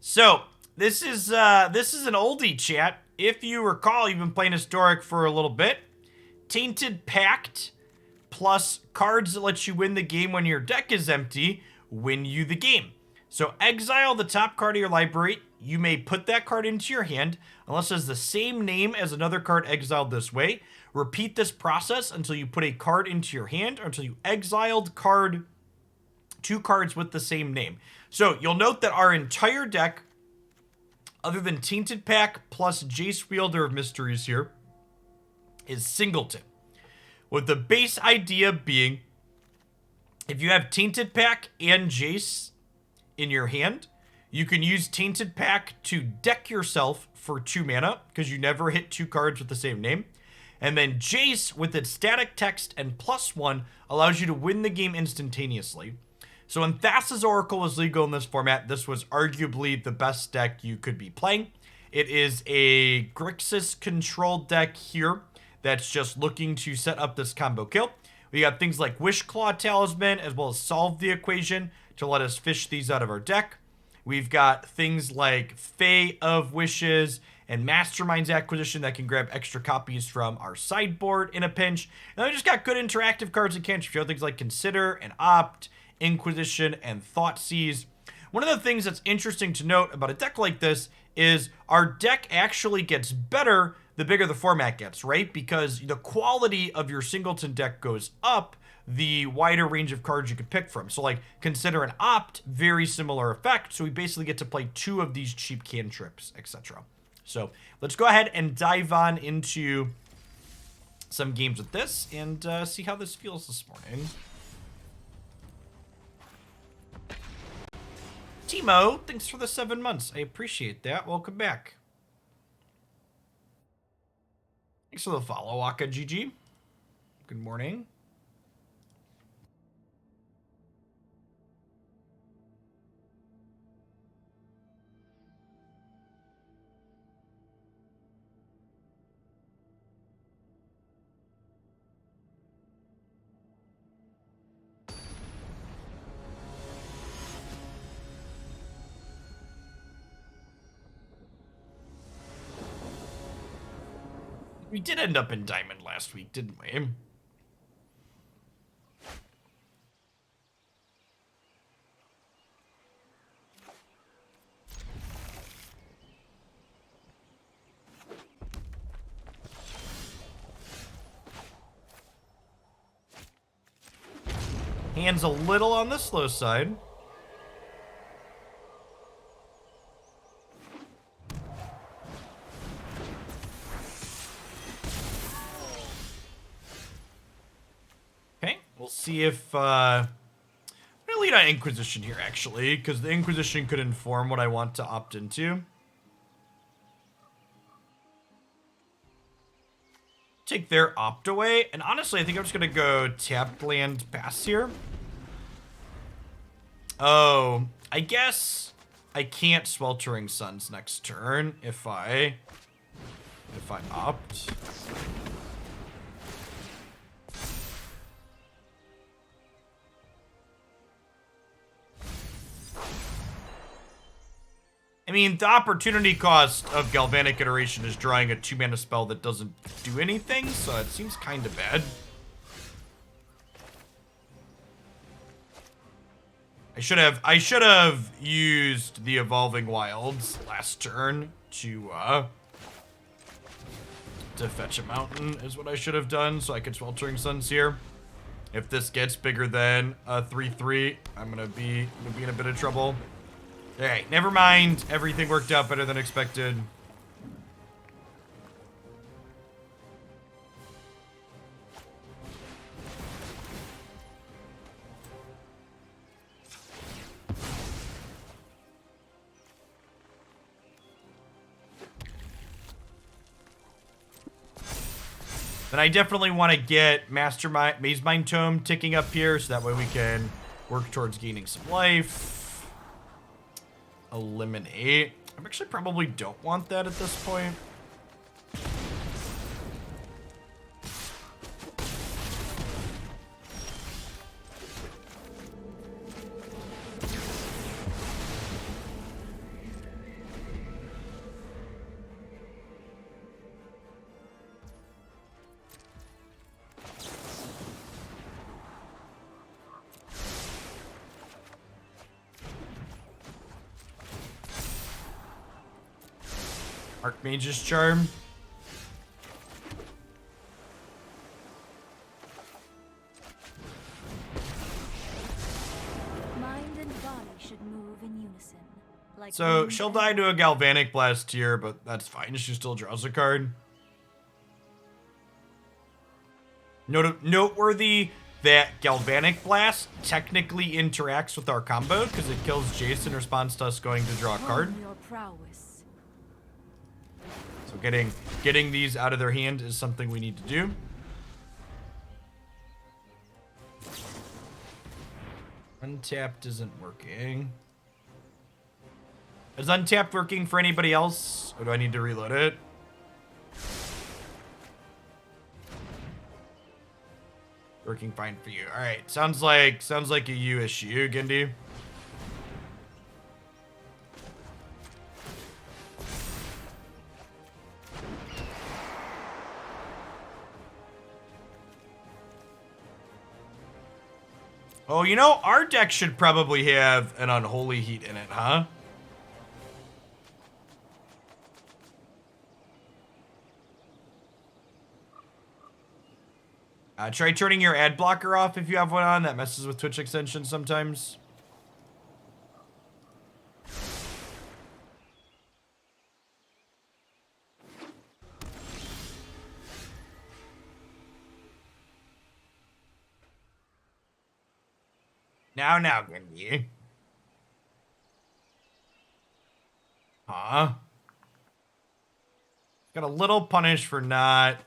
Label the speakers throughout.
Speaker 1: So this is an oldie, chat. If you recall, you've been playing Historic for a little bit. Tainted Pact plus cards that let you win the game when your deck is empty win you the game. So exile the top card of your library. You may put that card into your hand unless it has the same name as another card exiled this way. Repeat this process until you put a card into your hand or until you exiled two cards with the same name. So you'll note that our entire deck, other than Tainted Pact plus Jace Wielder of Mysteries here, is singleton. With the base idea being, if you have Tainted Pact and Jace in your hand, you can use Tainted Pact to deck yourself for 2 mana, because you never hit 2 cards with the same name. And then Jace, with its static text and +1, allows you to win the game instantaneously. So when Thassa's Oracle was legal in this format, this was arguably the best deck you could be playing. It is a Grixis controlled deck here that's just looking to set up this combo kill. We got things like Wishclaw Talisman, as well as Solve the Equation to let us fish these out of our deck. We've got things like Fae of Wishes and Mastermind's Acquisition that can grab extra copies from our sideboard in a pinch. And then we just got good interactive cards and cantrips. You have things like Consider and Opt, Inquisition, and Thoughtseize. One of the things that's interesting to note about a deck like this is our deck actually gets better the bigger the format gets, right? Because the quality of your singleton deck goes up the wider range of cards you could pick from. So like Consider and Opt, very similar effect. So we basically get to play 2 of these cheap cantrips, etc. So let's go ahead and dive on into some games with this and see how this feels this morning. Timo, thanks for the 7 months. I appreciate that. Welcome back. Thanks for the follow, Waka GG. Good morning. We did end up in Diamond last week, didn't we? Hand's a little on the slow side. See if I'm gonna lead on Inquisition here, actually, because the Inquisition could inform what I want to opt into. Take their opt away, and honestly, I think I'm just gonna go tapped land pass here. Oh, I guess I can't Sweltering Suns next turn if I opt. I mean, the opportunity cost of Galvanic Iteration is drawing a 2-mana spell that doesn't do anything, so it seems kind of bad. I should have used the Evolving Wilds last turn to fetch a mountain is what I should have done, so I could Sweltering Suns here. If this gets bigger than a 3/3, I'm gonna be in a bit of trouble. Alright, never mind. Everything worked out better than expected. Then I definitely want to get Mazemind Tome ticking up here, so that way we can work towards gaining some life. Eliminate. I actually probably don't want that at this point. Archmage's Charm.
Speaker 2: Mind and body should move in unison. Like
Speaker 1: So
Speaker 2: wind
Speaker 1: she'll
Speaker 2: and
Speaker 1: die to a Galvanic Blast here, but that's fine. She still draws a card. Noteworthy that Galvanic Blast technically interacts with our combo because it kills Jace in response to us going to draw a card.
Speaker 2: hone your prowess.
Speaker 1: So getting these out of their hand is something we need to do. Untapped isn't working. Is Untapped working for anybody else? Or do I need to reload it? Working fine for you. All right, sounds like a you issue, Gindi. Oh, you know, our deck should probably have an Unholy Heat in it, huh? Try turning your ad blocker off if you have one on. That messes with Twitch extensions sometimes. Now, Gindi. Huh? Got a little punish for not...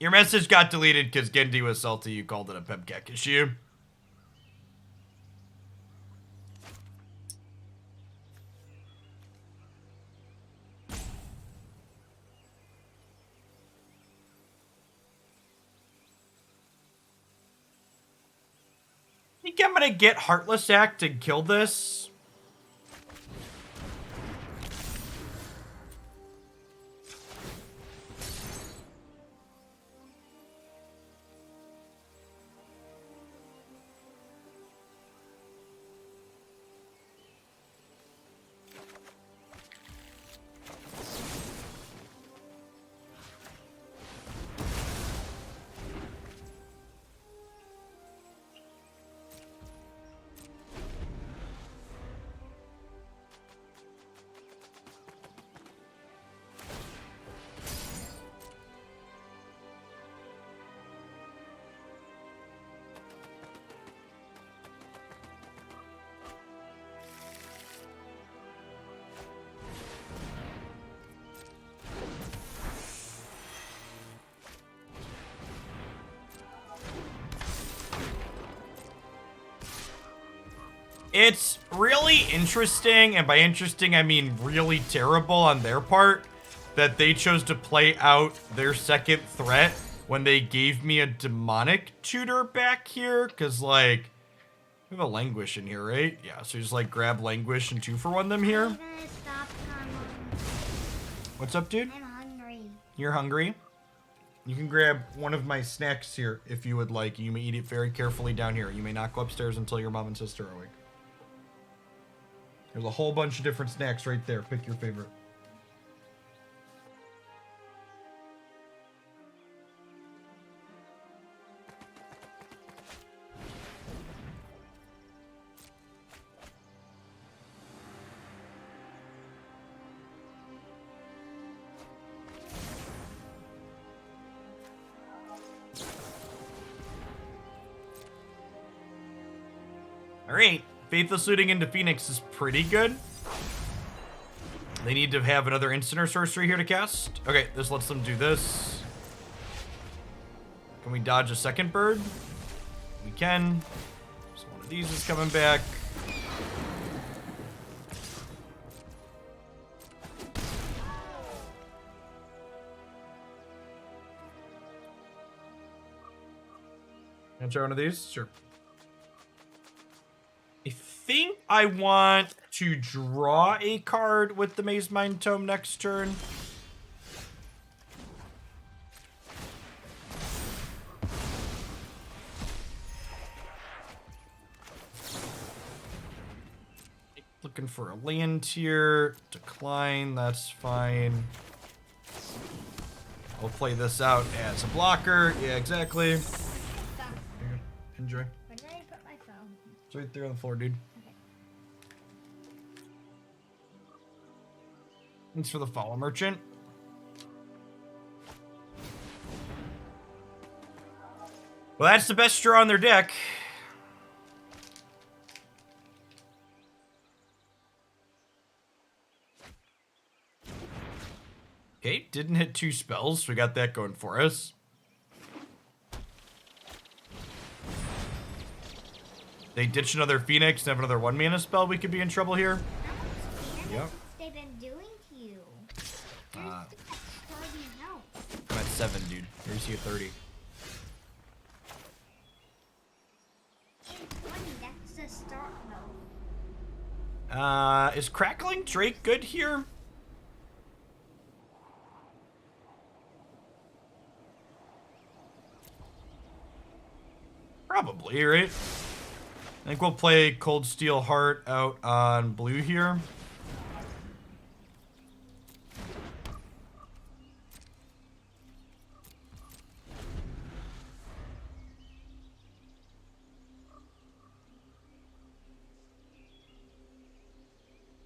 Speaker 1: Your message got deleted because Gindi was salty. You called it a Pepkek issue. Think I'm gonna get Heartless Act and kill this? It's really interesting, and by interesting, I mean really terrible on their part, that they chose to play out their second threat when they gave me a demonic tutor back here, because, like, we have a Languish in here, right? Yeah, so just, like, grab Languish and 2-for-1 them here.
Speaker 3: I'm gonna stop
Speaker 1: What's up, dude?
Speaker 3: I'm hungry.
Speaker 1: You're hungry? You can grab one of my snacks here if you would like. You may eat it very carefully down here. You may not go upstairs until your mom and sister are awake. There's a whole bunch of different snacks right there. Pick your favorite. All right. Faithless Looting into Phoenix is pretty good. They need to have another instant or sorcery here to cast. Okay, this lets them do this. Can we dodge a second bird? We can. So one of these is coming back. Can I try one of these? Sure. I think I want to draw a card with the Mazemind Tome next turn. I looking for a land here. Decline, that's fine. I'll play this out as a blocker. Yeah, exactly. Here you go. Enjoy.
Speaker 3: Where did I put my phone?
Speaker 1: It's right there on the floor, dude.
Speaker 3: Okay.
Speaker 1: Thanks for the follow, merchant. Well, that's the best draw on their deck. Okay, didn't hit 2 spells, so we got that going for us. They ditch another Phoenix and have another 1-mana spell, we could be in trouble here. Yep.
Speaker 3: They've been doing to you. You're starting out.
Speaker 1: I'm at 7, dude. Here's you at 30.
Speaker 3: It's 20, that's the start mode.
Speaker 1: Is Crackling Drake good here? Probably, right? I think we'll play Coldsteel Heart out on blue here.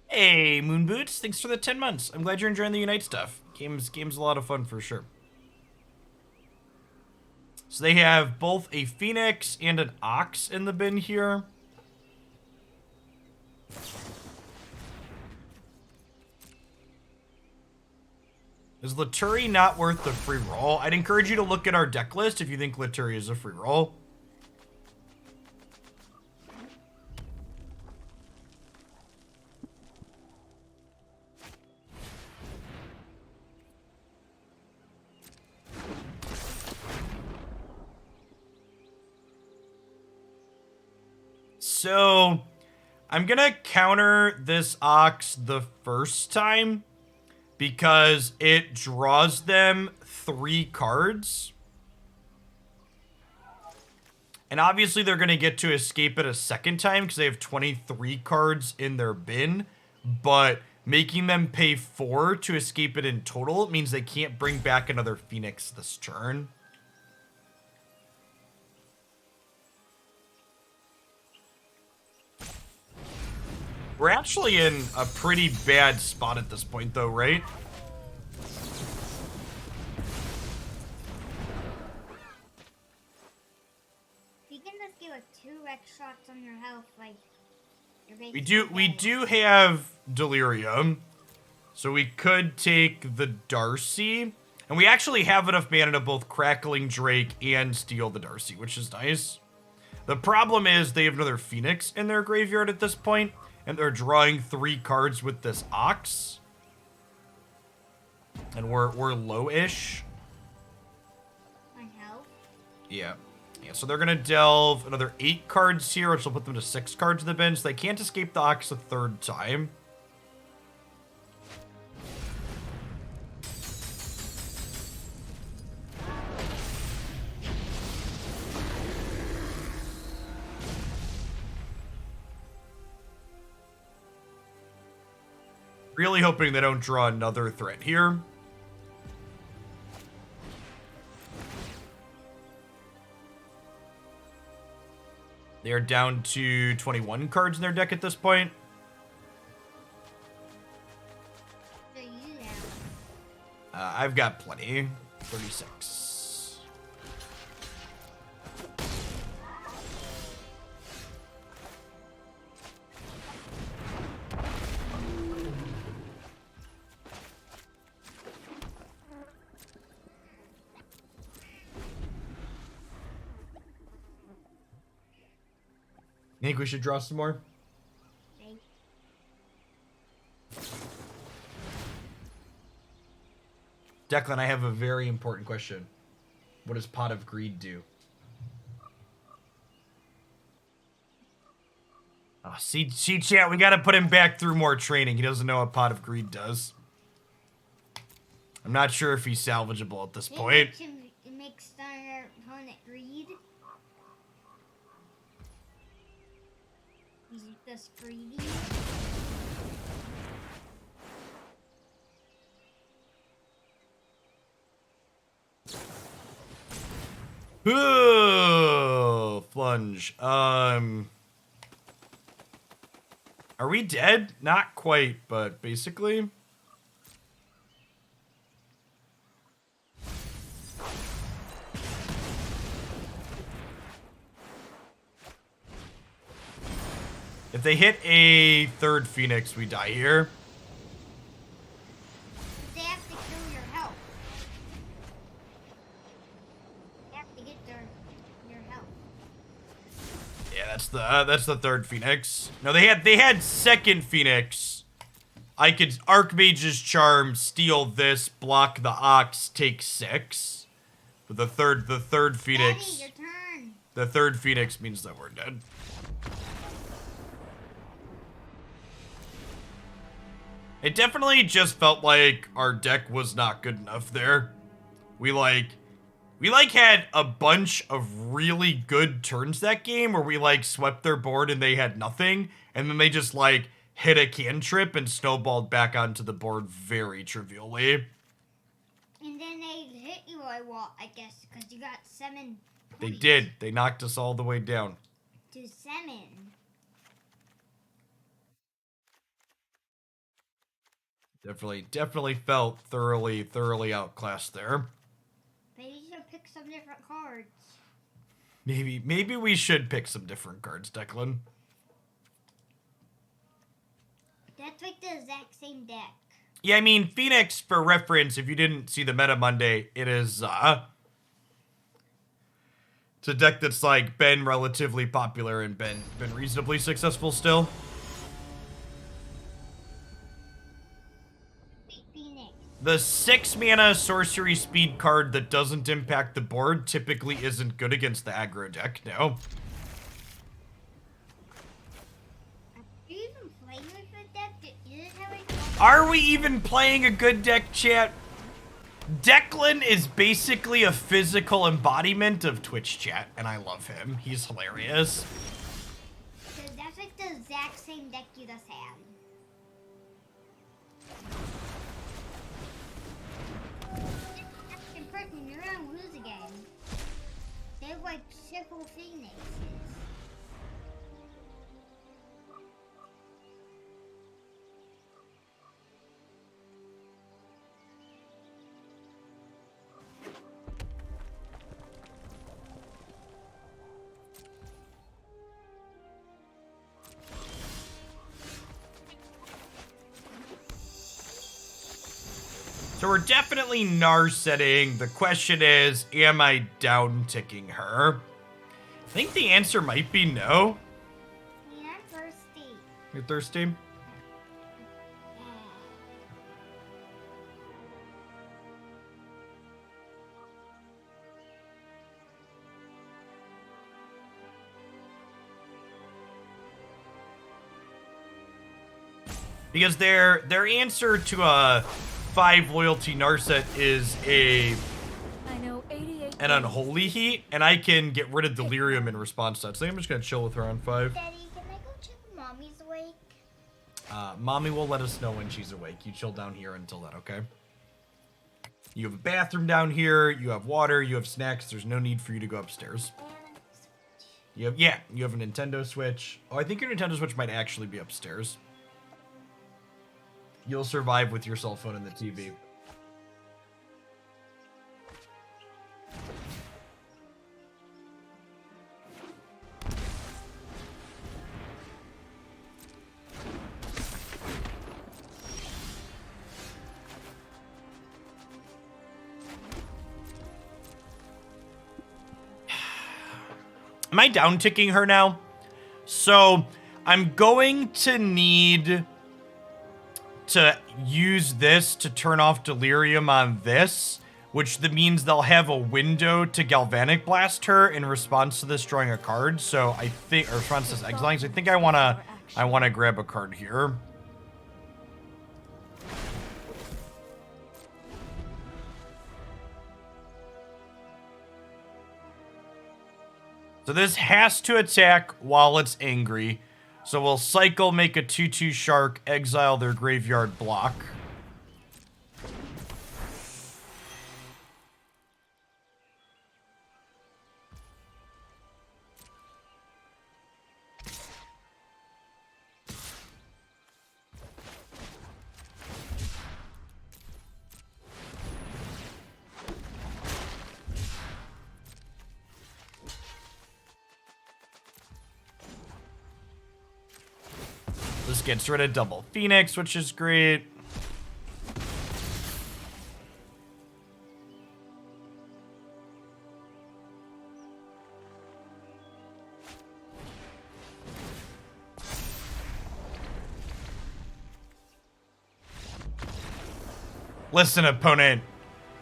Speaker 1: Hey, Moon Boots, thanks for the 10 months. I'm glad you're enjoying the Unite stuff. Game's a lot of fun for sure. So they have both a Phoenix and an Ox in the bin here. Is Laturi not worth the free roll? I'd encourage you to look at our deck list if you think Laturi is a free roll. So, I'm gonna counter this Ox the first time because it draws them 3 cards. And obviously they're gonna get to escape it a second time because they have 23 cards in their bin, but making them pay 4 to escape it in total means they can't bring back another Phoenix this turn. We're actually in a pretty bad spot at this point, though, right?
Speaker 3: You can just give 2 red shots on your health, like you're
Speaker 1: We
Speaker 3: basically
Speaker 1: do have Delirium, so we could take the Darcy, and we actually have enough mana to both Crackling Drake and steal the Darcy, which is nice. The problem is they have another Phoenix in their graveyard at this point, and they're drawing 3 cards with this Ox. And we're low-ish.
Speaker 3: on health.
Speaker 1: Yeah. Yeah, so they're gonna delve another 8 cards here, which will put them to 6 cards in the bin, so they can't escape the Ox a 3rd time. Really hoping they don't draw another threat here. They are down to 21 cards in their deck at this point.
Speaker 3: So you have.
Speaker 1: I've got plenty. 36. You think we should draw some more?
Speaker 3: Okay.
Speaker 1: Declan, I have a very important question. What does Pot of Greed do? Oh, see, chat, we gotta put him back through more training. He doesn't know what Pot of Greed does. I'm not sure if he's salvageable at this point.
Speaker 3: It makes their opponent greed. He's just greedy.
Speaker 1: Ooh, plunge. Are we dead? Not quite, but basically. If they hit a third Phoenix, we die here.
Speaker 3: They have to kill your health. They have to get your health.
Speaker 1: Yeah, that's the third Phoenix. No, they had second Phoenix. I could Archmage's Charm, steal this, block the Ox, take 6. But the third Phoenix.
Speaker 3: Daddy, your turn.
Speaker 1: The third Phoenix means that we're dead. It definitely just felt like our deck was not good enough there. We had a bunch of really good turns that game where we swept their board and they had nothing, and then they just hit a cantrip and snowballed back onto the board very trivially.
Speaker 3: And then they hit you a lot, I guess, because you got 7
Speaker 1: They
Speaker 3: points
Speaker 1: did. They knocked us all the way down.
Speaker 3: to 7.
Speaker 1: Definitely felt thoroughly outclassed there.
Speaker 3: Maybe you should pick some different cards.
Speaker 1: Maybe we should pick some different cards, Declan.
Speaker 3: That's like the exact same deck.
Speaker 1: Yeah, I mean, Phoenix, for reference, if you didn't see the Meta Monday, it is, it's a deck that's, been relatively popular and been reasonably successful still.
Speaker 3: Phoenix.
Speaker 1: The 6-mana sorcery speed card that doesn't impact the board typically isn't good against the aggro deck, no.
Speaker 3: Are you even playing with a deck that isn't having...
Speaker 1: Are we even playing a good deck, chat? Declan is basically a physical embodiment of Twitch chat, and I love him. He's hilarious.
Speaker 3: Because that's like the exact same deck you just had. In person, you're gonna lose again. They have triple Phoenixes.
Speaker 1: So we're definitely Narsetting. The question is, am I down-ticking her? I think the answer might be no.
Speaker 3: Yeah, I'm thirsty.
Speaker 1: You're thirsty? Because their answer to a 5 loyalty Narset is
Speaker 2: I know 88.
Speaker 1: an Unholy Heat, and I can get rid of Delirium in response to that. So I think I'm just gonna chill with her on 5.
Speaker 3: Daddy, can I go check if Mommy's awake?
Speaker 1: Mommy will let us know when she's awake. You chill down here until then, okay? You have a bathroom down here, you have water, you have snacks. There's no need for you to go upstairs. You have a Nintendo Switch. Oh, I think your Nintendo Switch might actually be upstairs. You'll survive with your cell phone and the TV. Am I down ticking her now? So I'm going to need to use this to turn off Delirium on this, which means they'll have a window to Galvanic Blast her in response to this drawing a card. So I think, or response to this exiling. So I think I wanna grab a card here. So this has to attack while it's angry. So we'll cycle, make a 2/2 shark, exile their graveyard block. This gets rid of double Phoenix, which is great. Listen, opponent,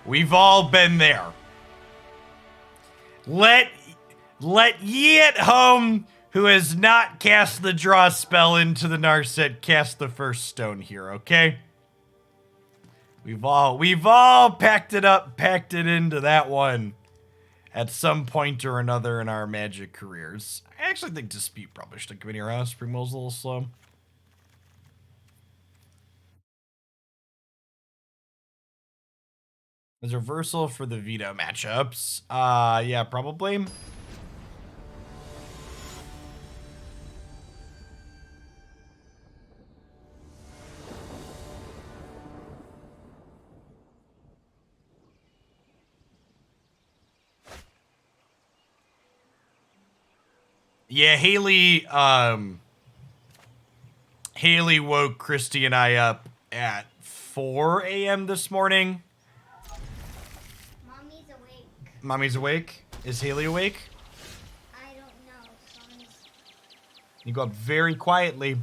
Speaker 1: we've all been there. Let ye at home who has not cast the draw spell into the Narset cast the first stone here, okay? We've all packed it into that one at some point or another in our Magic careers. I actually think Dispute probably should come in your house. Primo's a little slow. There's a reversal for the veto matchups. Yeah, probably. Yeah, Haley woke Christy and I up at 4 a.m. this morning.
Speaker 3: Mommy's awake.
Speaker 1: Mommy's awake? Is Haley awake?
Speaker 3: I don't know.
Speaker 1: You go up very quietly.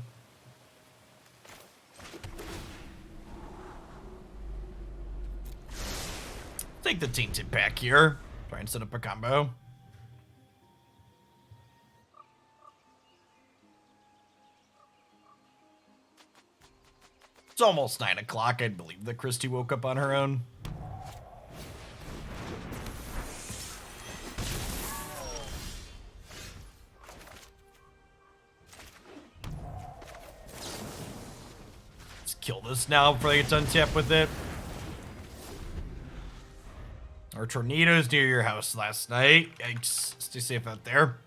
Speaker 1: Take the Tainted Pact here. Try and set up a combo. It's almost 9 o'clock. I believe that Christy woke up on her own. Let's kill this now before they get to untap with it. Our tornadoes near your house last night. Yikes. Stay safe out there.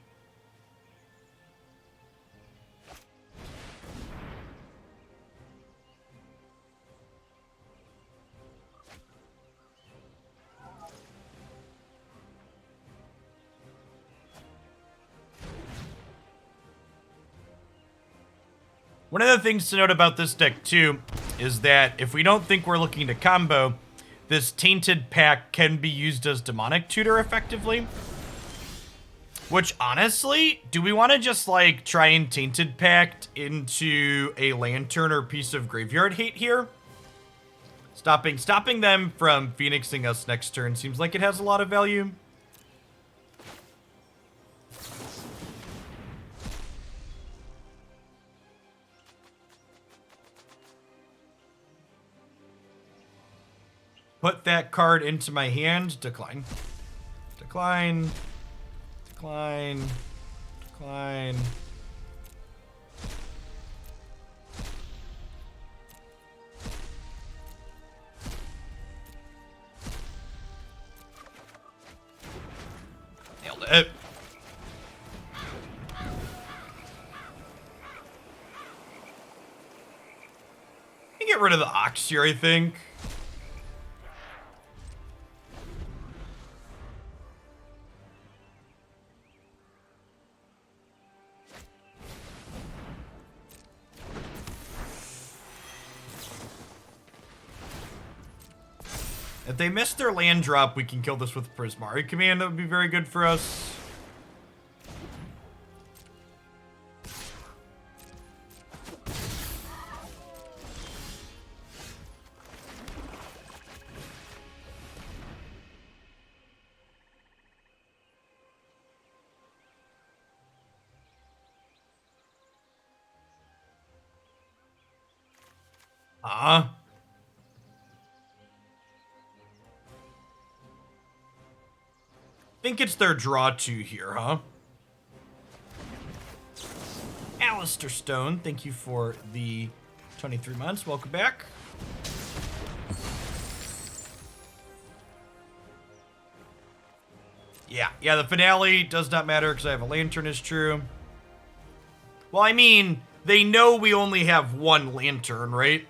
Speaker 1: One of the things to note about this deck, too, is that if we don't think we're looking to combo, this Tainted Pact can be used as Demonic Tutor effectively. Which, honestly, do we want to just, like, try and Tainted Pact into a Lantern or piece of Graveyard Hate here? Stopping them from Phoenixing us next turn seems like it has a lot of value. Put that card into my hand. Decline. Decline. Decline. Decline. Nailed it. You get rid of the Ox here, I think. If they miss their land drop, we can kill this with Prismari Command. That would be very good for us. Think it's their draw 2 here, huh? Alistair Stone, thank you for the 23 months. Welcome back. Yeah, the finale does not matter because I have a lantern is true. Well, I mean, they know we only have one lantern, right?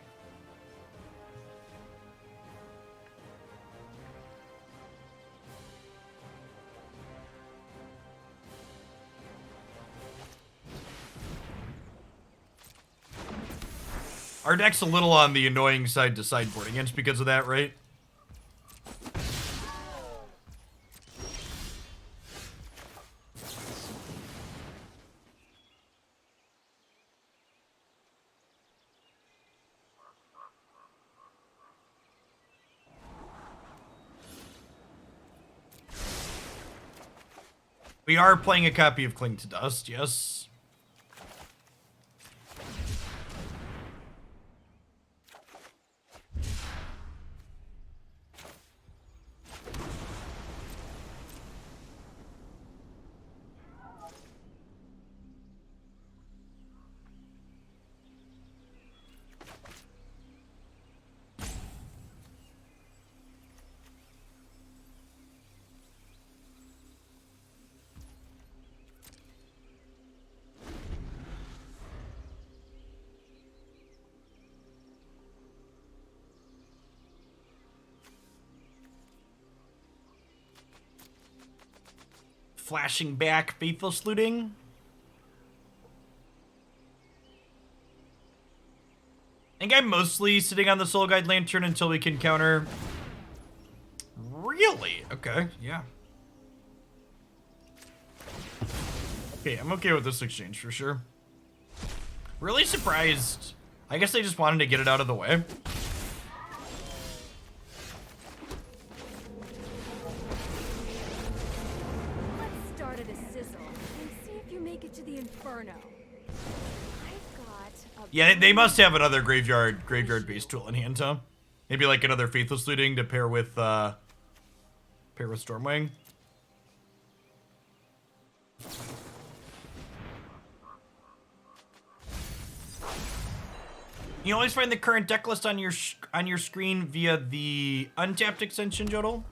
Speaker 1: Our deck's a little on the annoying side to sideboarding. It's because of that, right? We are playing a copy of Cling to Dust, yes. Flashing back, Faithless Looting. I think I'm mostly sitting on the Soul Guide Lantern until we can counter. Really? Okay, yeah. Okay, I'm okay with this exchange for sure. Really surprised. I guess they just wanted to get it out of the way. Yeah, they must have another graveyard-based tool in hand, huh? Maybe like another Faithless Looting to pair with Stormwing. You always find the current deck list on your screen via the untapped extension, Jodel.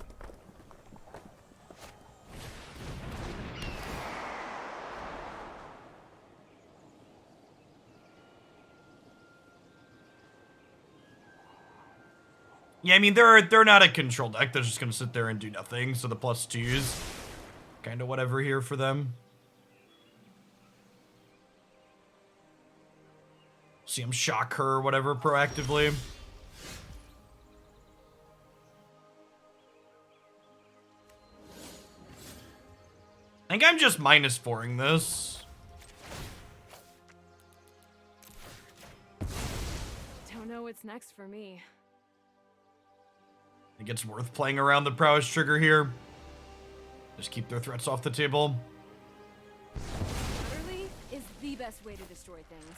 Speaker 1: Yeah, I mean, they're not a control deck. They're just going to sit there and do nothing. So the +2s, kind of whatever here for them. See him shock her or whatever proactively. I think I'm just -4ing this.
Speaker 4: Don't know what's next for me.
Speaker 1: I think it's worth playing around the prowess trigger here. Just keep their threats off the table.
Speaker 4: Utterly is the best way to destroy things.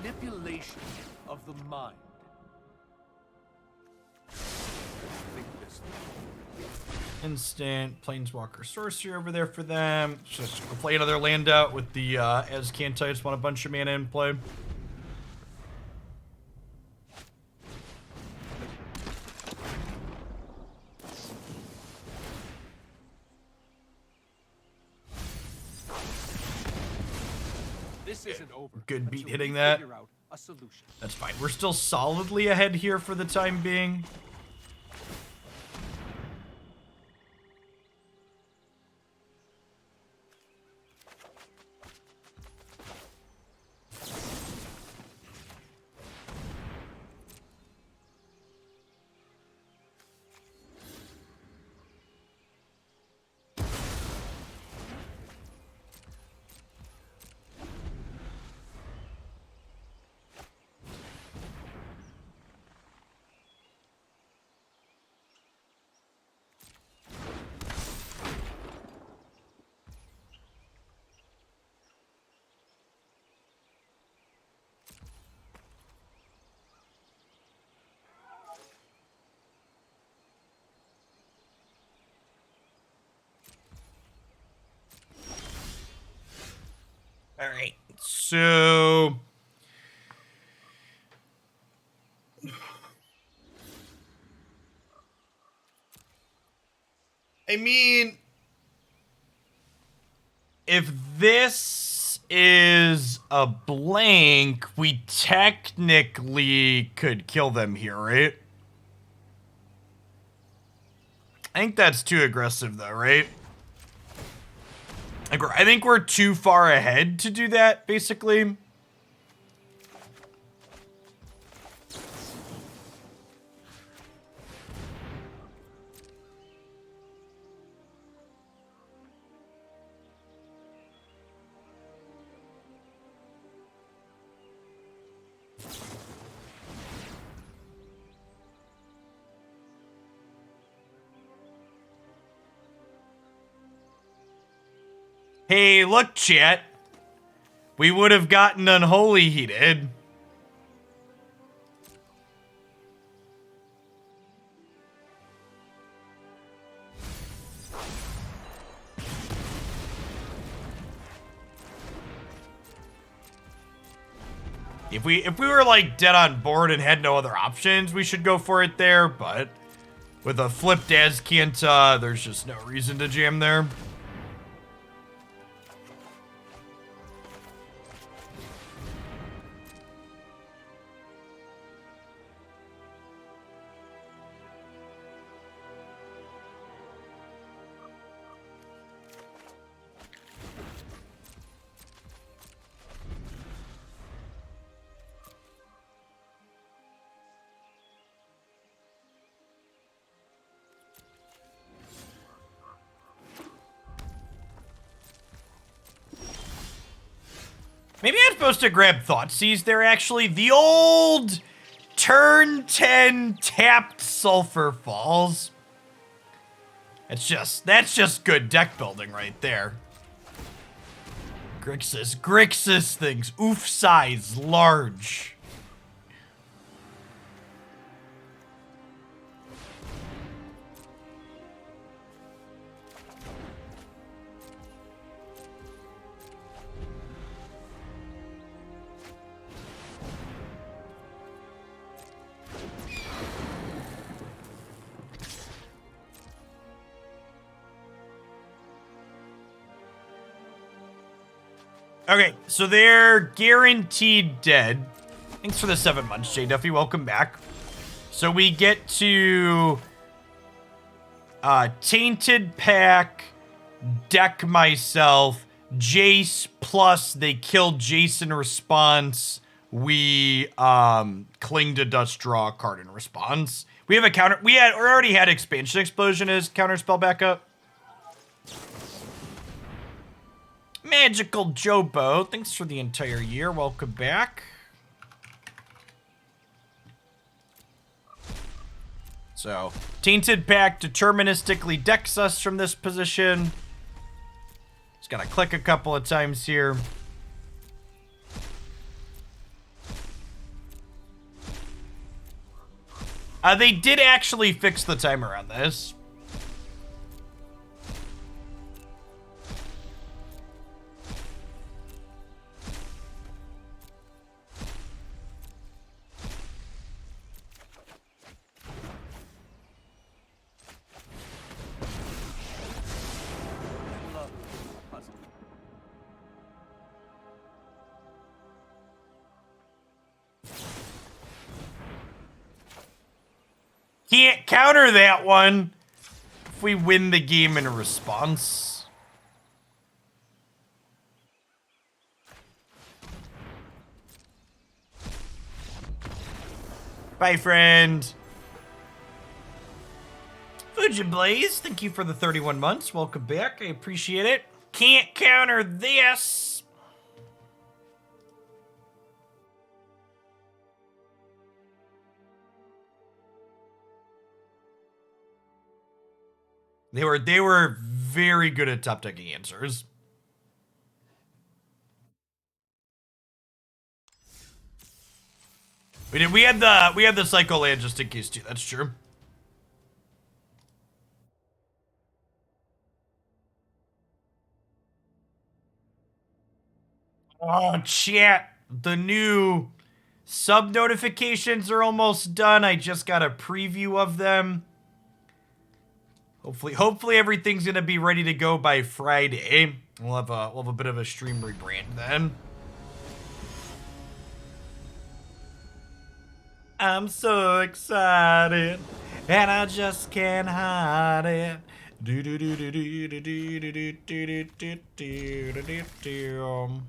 Speaker 5: Manipulation of the mind. Think this through.
Speaker 1: Instant Planeswalker Sorcery over there for them. Just play another land out with the Azcanta. I just want a bunch of mana in play.
Speaker 5: This isn't over.
Speaker 1: Good beat
Speaker 5: until
Speaker 1: hitting
Speaker 5: we
Speaker 1: that.
Speaker 5: figure out a solution.
Speaker 1: That's fine. We're still solidly ahead here for the time being. So I mean, if this is a blank, we technically could kill them here, right? I think that's too aggressive, though, right? Like, I think we're too far ahead to do that, basically. Hey, look, chat. We would have gotten Unholy Heated. If we were like dead on board and had no other options, we should go for it there, but with a flipped Azcanta, there's just no reason to jam there. Maybe I'm supposed to grab Thoughtseize there, actually. The old turn 10 tapped Sulfur Falls. That's just good deck building right there. Grixis things. Oof size, large. Okay, so they're guaranteed dead. Thanks for the 7 months, J. Duffy. Welcome back. So we get to Tainted Pact, deck myself, Jace, plus they killed Jace in response. We cling to dust, draw a card in response. We have a counter. We already had Expansion Explosion as counterspell backup. Magical Jobo, thanks for the entire year. Welcome back. So, Tainted Pact deterministically decks us from this position. Just gotta click a couple of times here. They did actually fix the timer on this. Can't counter that one if we win the game in response. Bye, friend. Fujiblaze, thank you for the 31 months. Welcome back. I appreciate it. Can't counter this. They were very good at top decking answers. We had the Psycho Land just in case too. That's true. Oh, chat. The new sub notifications are almost done. I just got a preview of them. Hopefully everything's gonna be ready to go by Friday. We'll have a bit of a stream rebrand then. I'm so excited, and I just can't hide it. Do do do do do do do do do do do do do.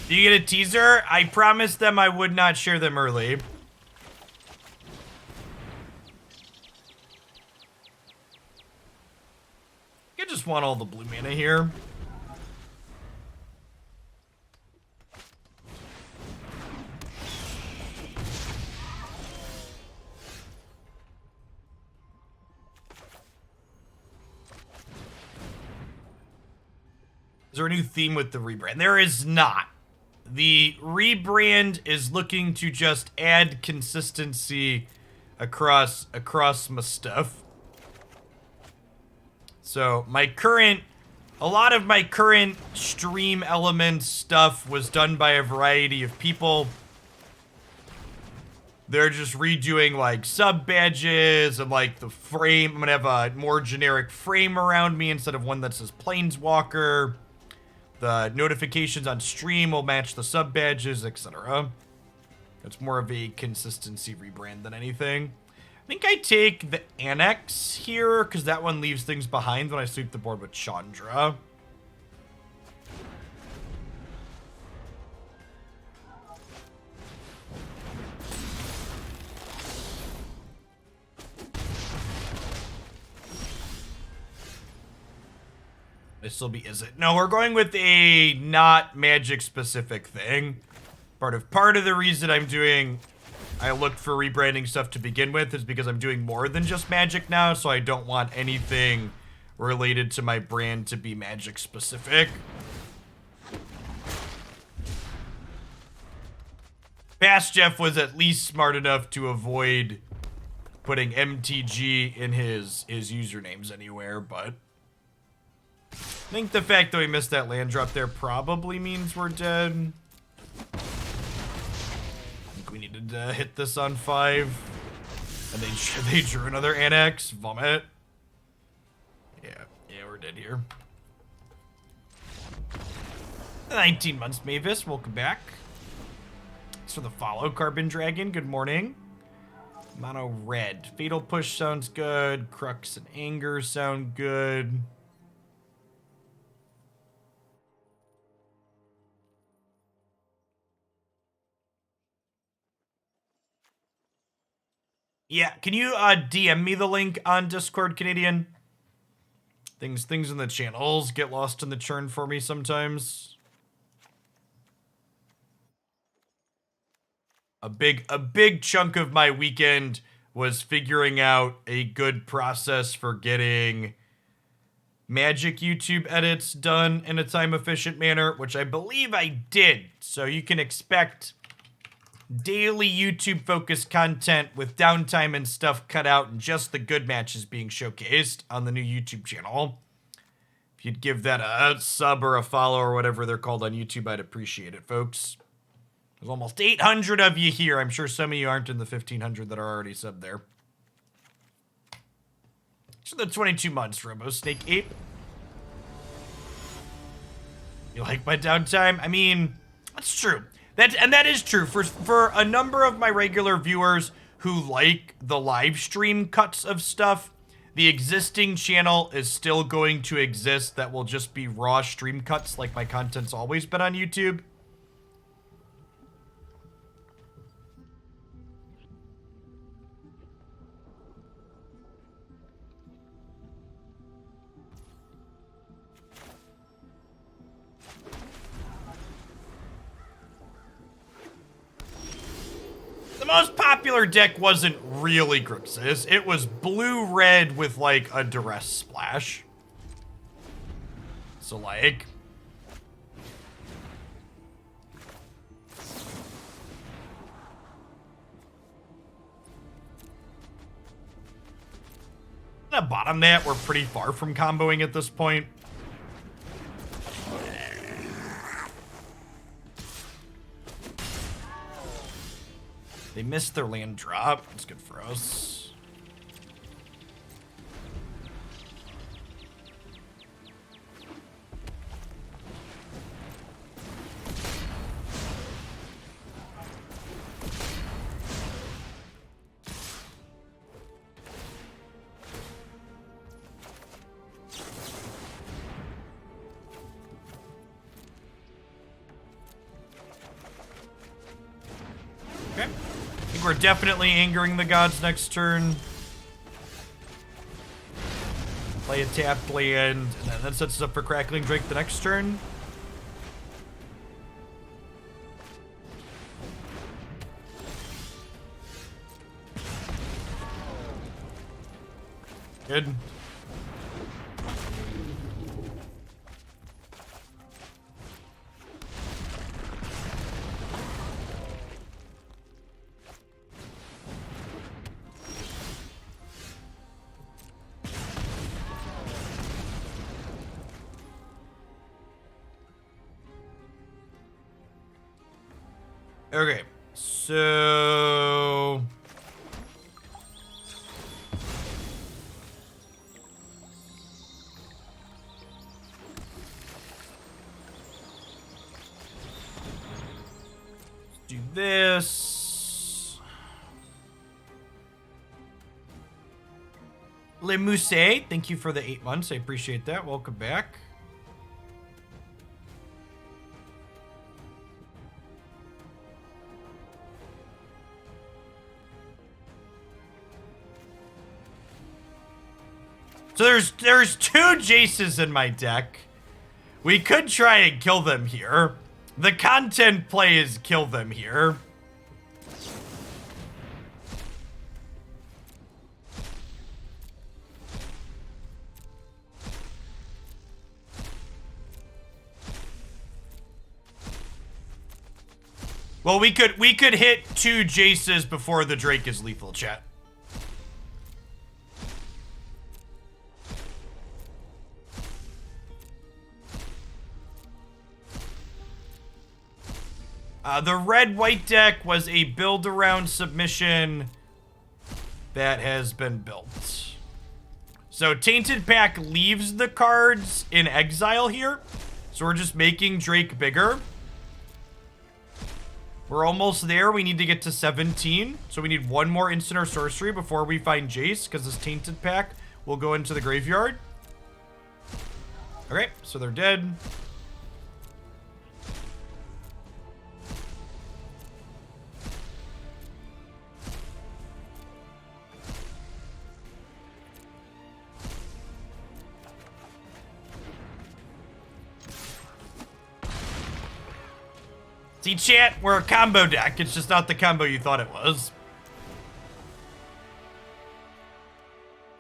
Speaker 1: Do you get a teaser? I promised them I would not share them early. I just want all the blue mana here. Is there a new theme with the rebrand? There is not. The rebrand is looking to just add consistency across my stuff. So a lot of my current stream elements stuff was done by a variety of people. They're just redoing like sub badges and like the frame. I'm gonna have a more generic frame around me instead of one that says Planeswalker. The notifications on stream will match the sub badges, etc. It's more of a consistency rebrand than anything. I think I take the Annex here, because that one leaves things behind when I sweep the board with Chandra. This will be, is it? No, we're going with a not magic specific thing. Part of the reason I looked for rebranding stuff to begin with is because I'm doing more than just magic now, so I don't want anything related to my brand to be magic specific. Past Jeff was at least smart enough to avoid putting MTG in his usernames anywhere, but I think the fact that we missed that land drop there probably means we're dead. I think we needed to hit this on 5. And they drew another Annex. Vomit. Yeah, we're dead here. 19 months, Mavis. Welcome back. Thanks for the follow, Carbon Dragon. Good morning. Mono red. Fatal Push sounds good. Crux and Anger sound good. Yeah, can you DM me the link on Discord, Canadian? Things in the channels get lost in the churn for me sometimes. A big chunk of my weekend was figuring out a good process for getting Magic YouTube edits done in a time-efficient manner, which I believe I did. So you can expect daily YouTube-focused content with downtime and stuff cut out and just the good matches being showcased on the new YouTube channel. If you'd give that a sub or a follow or whatever they're called on YouTube, I'd appreciate it, folks. There's almost 800 of you here. I'm sure some of you aren't in the 1,500 that are already subbed there. So the 22 months, Robo Snake Ape. You like my downtime? I mean, that's true. That is true. For a number of my regular viewers who like the live stream cuts of stuff, the existing channel is still going to exist. That will just be raw stream cuts like my content's always been on YouTube. The most popular deck wasn't really Grixis. It was blue-red with, like, a Duress Splash. So, like... gonna bottom that. We're pretty far from comboing at this point. They missed their land drop. That's good for us. We're definitely angering the gods next turn. Play a tapped land, and then that sets us up for Crackling Drake the next turn. Good. Okay, so do this. Le Mousse, thank you for the 8 months. I appreciate that. Welcome back. So there's 2 Jaces in my deck. We could try and kill them here. The content play is kill them here. Well, we could hit 2 Jaces before the Drake is lethal, chat. The red-white deck was a build-around submission that has been built. So Tainted Pact leaves the cards in exile here. So we're just making Drake bigger. We're almost there. We need to get to 17. So we need 1 more instant or sorcery before we find Jace, because this Tainted Pact will go into the graveyard. Okay, so they're dead. See, chat, we're a combo deck. It's just not the combo you thought it was.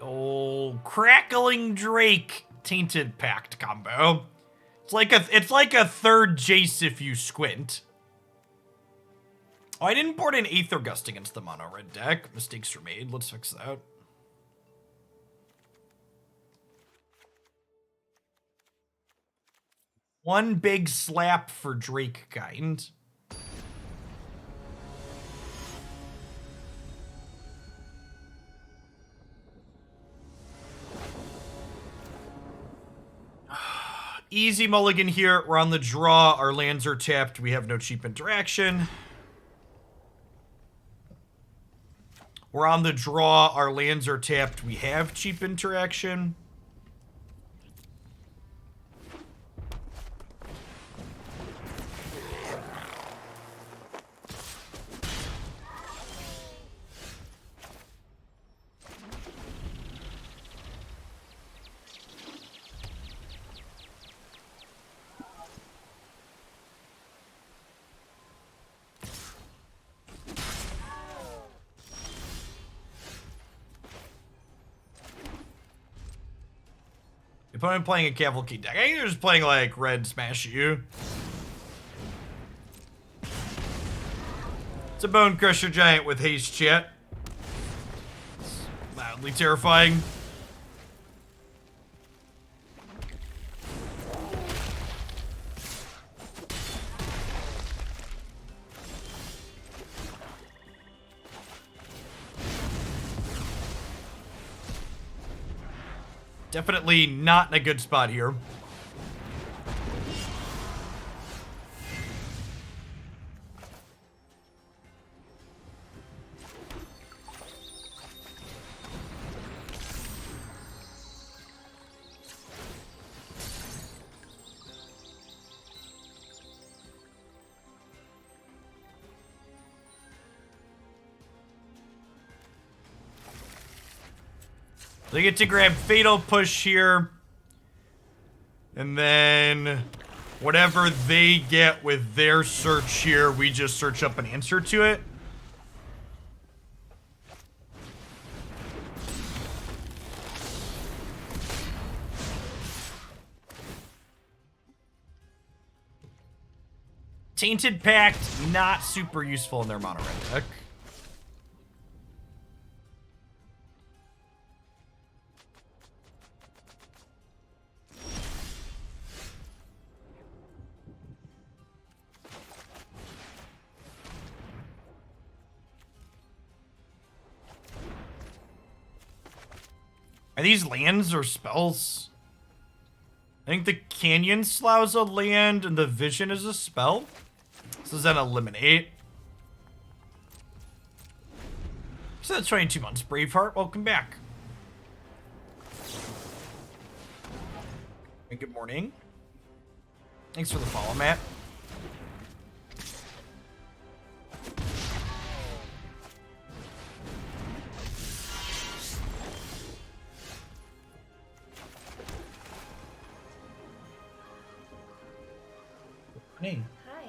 Speaker 1: Oh, Crackling Drake Tainted Pact combo. It's like a third Jace if you squint. Oh, I didn't board an Aether Gust against the mono red deck. Mistakes were made. Let's fix that. One big slap for Drake kind. Easy mulligan here. We're on the draw. Our lands are tapped. We have no cheap interaction. We're on the draw. Our lands are tapped. We have cheap interaction. If I'm playing a Cavalcade deck, I think they're just playing like Red Smash You. It's a Bone Crusher Giant with haste, chat. It's mildly terrifying. Definitely not in a good spot here. They get to grab Fatal Push here. And then whatever they get with their search here, we just search up an answer to it. Tainted Pact, not super useful in their mono red deck. Are these lands or spells? I think the Canyon Slough is a land and the Vision is a spell. This is an eliminate. So that's 22 months. Braveheart, welcome back. And good morning. Thanks for the follow, Matt. Hey.
Speaker 6: Hi.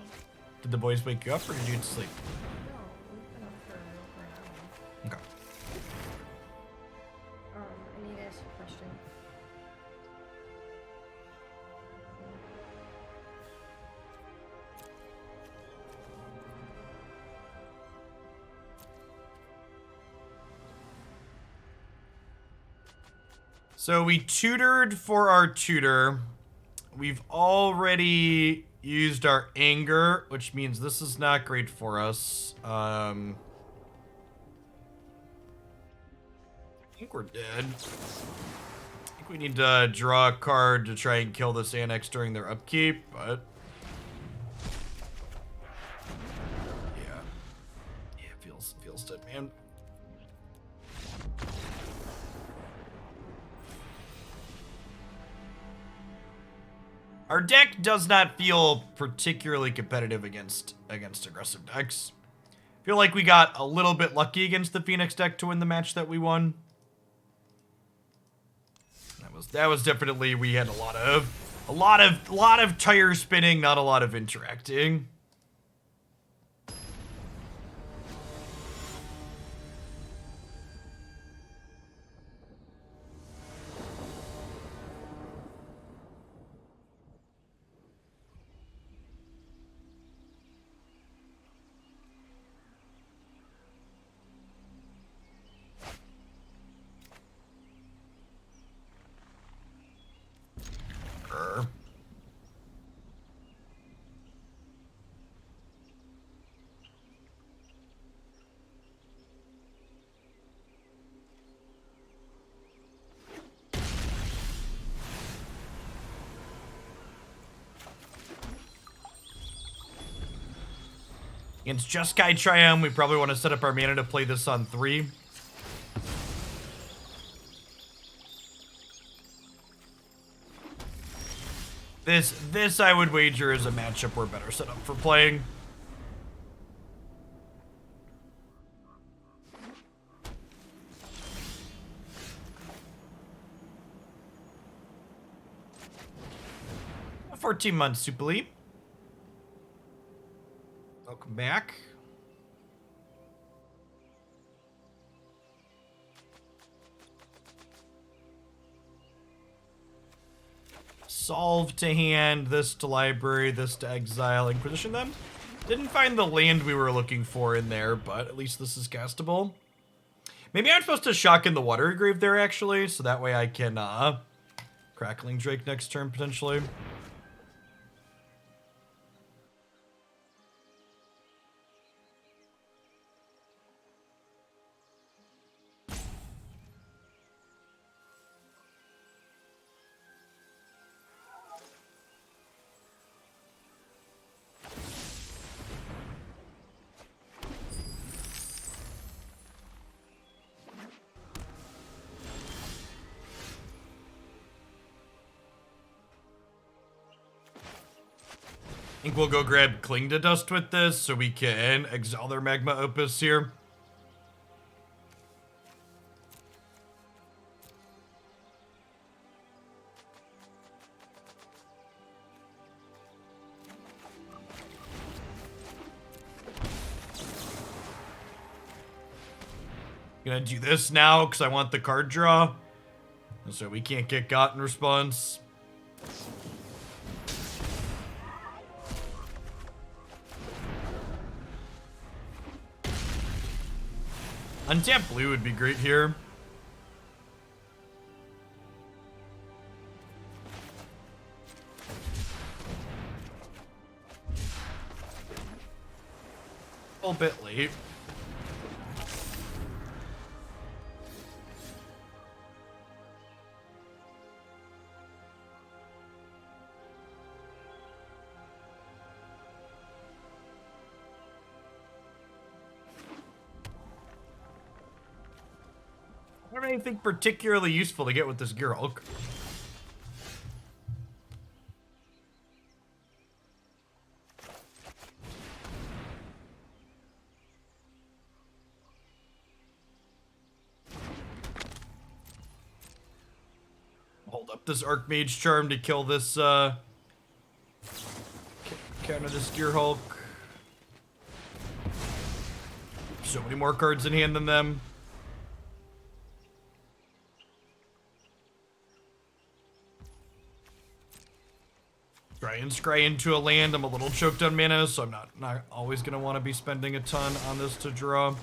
Speaker 1: Did the boys wake you up or did you sleep?
Speaker 6: No, we've been up for a
Speaker 1: Okay.
Speaker 6: I need to ask you a question.
Speaker 1: So we tutored for our tutor. We've already used our anger, which means this is not great for us. I think we're dead. I think we need to draw a card to try and kill this annex during their upkeep, but yeah, feels dead, man. Our deck does not feel particularly competitive against aggressive decks. I feel like we got a little bit lucky against the Phoenix deck to win the match that we won. That was definitely, we had a lot of tire spinning, not a lot of interacting. Against Jeskai Triome, we probably want to set up our mana to play this on 3. This I would wager is a matchup we're better set up for playing. A 14 months, Super Leap. Welcome back. Solve to hand, this to library, this to exile, Inquisition them. Didn't find the land we were looking for in there, but at least this is castable. Maybe I'm supposed to shock in the Watery Grave there, actually, so that way I can, Crackling Drake next turn, potentially. I think we'll go grab Cling to Dust with this so we can exile their Magma Opus here. Gonna do this now because I want the card draw. So we can't get got in response. Untap blue would be great here. A little bit late. I don't have anything particularly useful to get with this Gear Hulk. Hold up this Archmage Charm to kill this, counter this Gear Hulk. So many more cards in hand than them. Try and scry into a land. I'm a little choked on mana, so I'm not always going to want to be spending a ton on this to draw.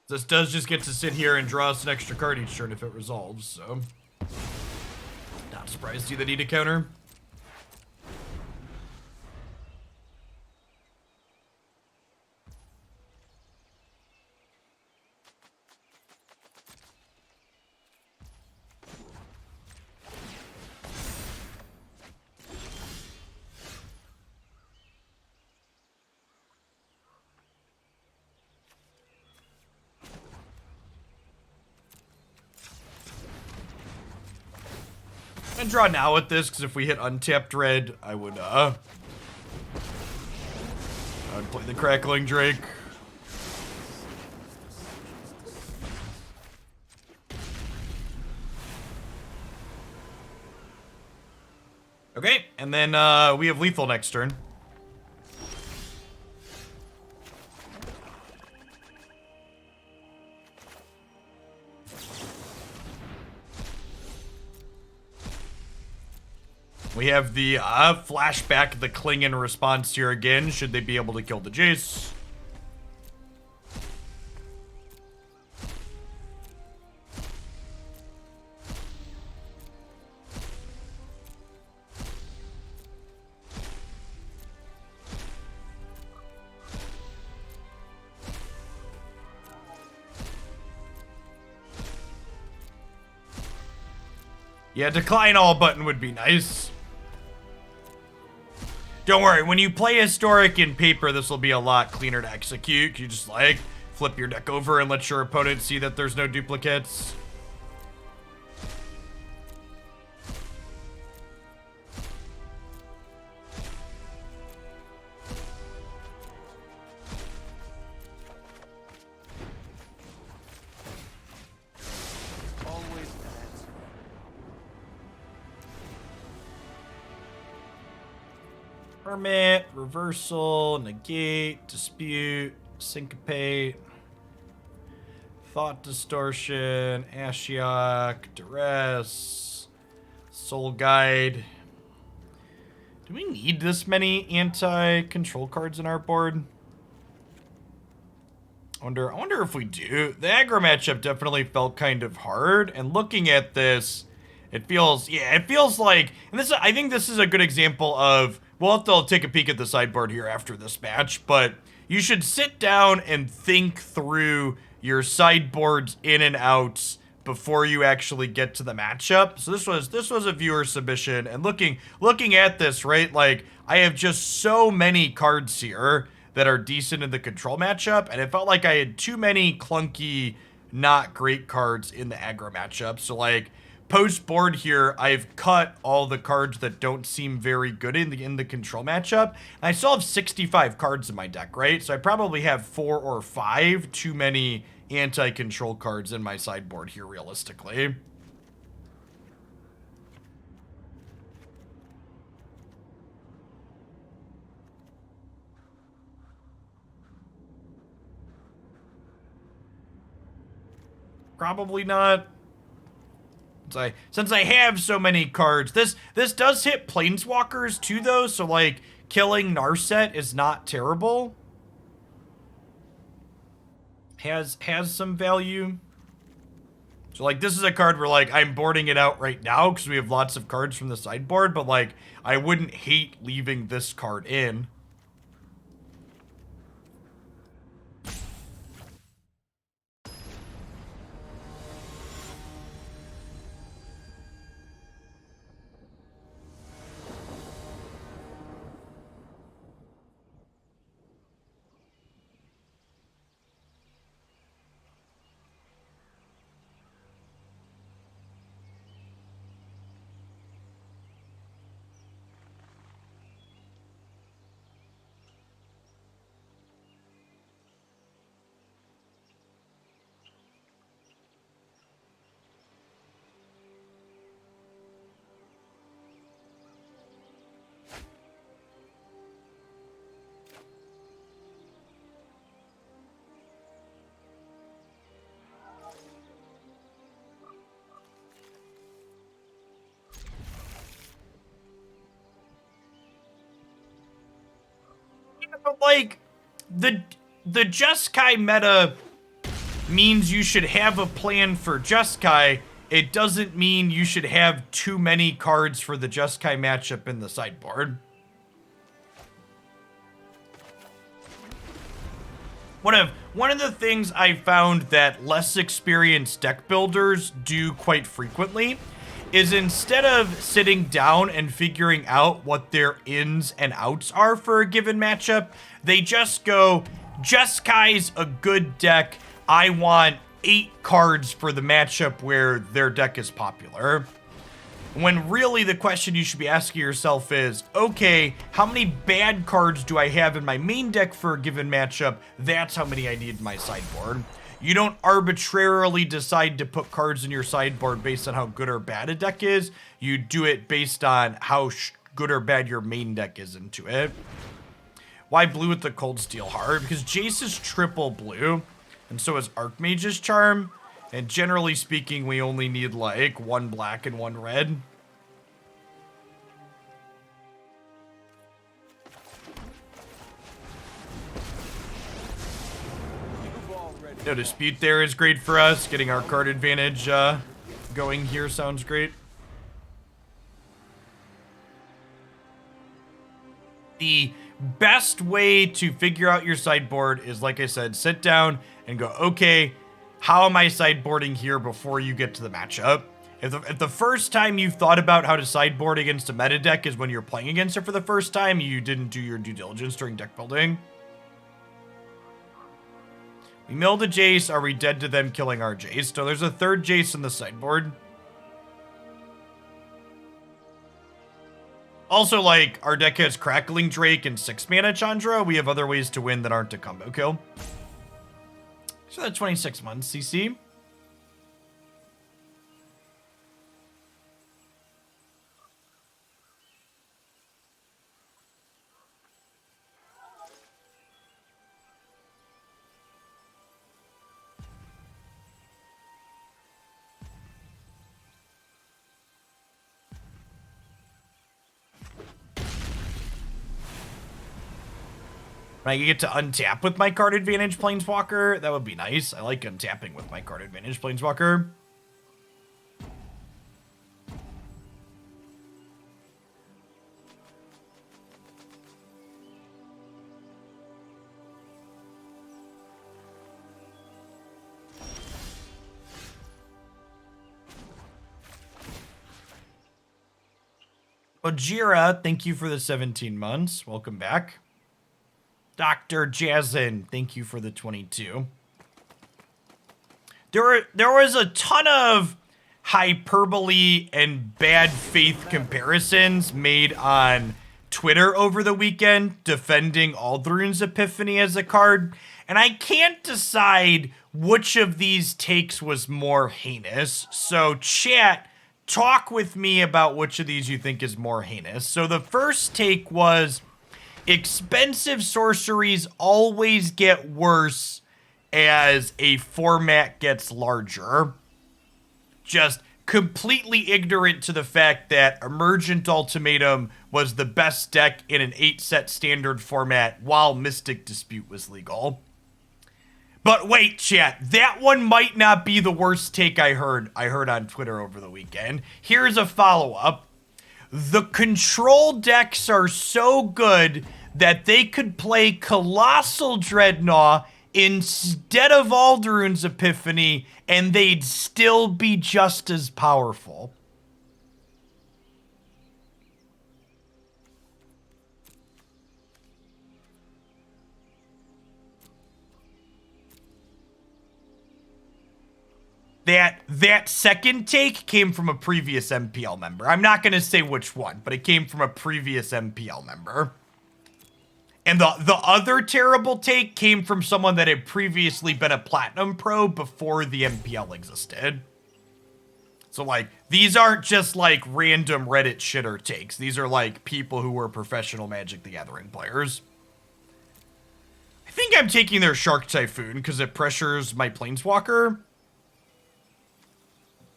Speaker 1: This does just get to sit here and draw us an extra card each turn if it resolves, so not surprised you that need a counter. And draw now with this, because if we hit untapped red, I would play the Crackling Drake. Okay, and then we have lethal next turn. We have the flashback, the Cling in response here again, should they be able to kill the Jace. Yeah, decline all button would be nice. Don't worry, when you play Historic in paper, this will be a lot cleaner to execute. You just, like, flip your deck over and let your opponent see that there's no duplicates.
Speaker 5: Always an answer.
Speaker 1: Permit, reversal, negate, dispute, syncopate, thought distortion, Ashiok, duress, soul guide. Do we need this many anti-control cards in our board? I wonder if we do. The aggro matchup definitely felt kind of hard, and looking at this, it feels like, and this, I think this is a good example of, we'll have to take a peek at the sideboard here after this match, but you should sit down and think through your sideboard's in and outs before you actually get to the matchup. So this was a viewer submission, and looking at this, right, like I have just so many cards here that are decent in the control matchup, and it felt like I had too many clunky, not great cards in the aggro matchup. So like post board here, I've cut all the cards that don't seem very good in the control matchup. And I still have 65 cards in my deck, right? So I probably have 4 or 5 too many anti-control cards in my sideboard here, realistically. Probably not. Since I have so many cards, this does hit planeswalkers too, though. So like killing Narset is not terrible. Has some value. So like this is a card where like I'm boarding it out right now because we have lots of cards from the sideboard, but like I wouldn't hate leaving this card in. But like the Jeskai meta means you should have a plan for Jeskai. It doesn't mean you should have too many cards for the Jeskai matchup in the sideboard. One of the things I found that less experienced deck builders do quite frequently is instead of sitting down and figuring out what their ins and outs are for a given matchup, they just go, Jeskai's a good deck. I want 8 cards for the matchup where their deck is popular. When really the question you should be asking yourself is, okay, how many bad cards do I have in my main deck for a given matchup? That's how many I need in my sideboard. You don't arbitrarily decide to put cards in your sideboard based on how good or bad a deck is. You do it based on how good or bad your main deck is into it. Why blue with the Coldsteel Heart? Because Jace is triple blue, and so is Archmage's Charm. And generally speaking, we only need like 1 black and 1 red. No dispute there is great for us. Getting our card advantage going here sounds great. The best way to figure out your sideboard is, like I said, sit down and go, okay, how am I sideboarding here before you get to the matchup? If the first time you've thought about how to sideboard against a meta deck is when you're playing against it for the first time, you didn't do your due diligence during deck building. We milled a Jace. Are we dead to them killing our Jace? So there's a 3rd Jace in the sideboard. Also, like, our deck has Crackling Drake and 6-mana Chandra. We have other ways to win that aren't a combo kill. So that's 26 months, CC. I get to untap with my card advantage Planeswalker. That would be nice. I like untapping with my card advantage Planeswalker. Ojira, thank you for the 17 months. Welcome back. Dr. Jazin, thank you for the 22. There was a ton of hyperbole and bad faith comparisons made on Twitter over the weekend defending Aldruin's Epiphany as a card, and I can't decide which of these takes was more heinous. So chat, talk with me about which of these you think is more heinous. So the first take was expensive sorceries always get worse as a format gets larger. Just completely ignorant to the fact that Emergent Ultimatum was the best deck in an 8-set standard format while Mystic Dispute was legal. But wait, chat, that one might not be the worst take I heard on Twitter over the weekend. Here's a follow-up. The control decks are so good that they could play Colossal Dreadnought instead of Alduin's Epiphany, and they'd still be just as powerful. That second take came from a previous MPL member. I'm not going to say which one, but it came from a previous MPL member. And the other terrible take came from someone that had previously been a Platinum Pro before the MPL existed. So, like, these aren't just, like, random Reddit shitter takes. These are, like, people who were professional Magic the Gathering players. I think I'm taking their Shark Typhoon because it pressures my Planeswalker.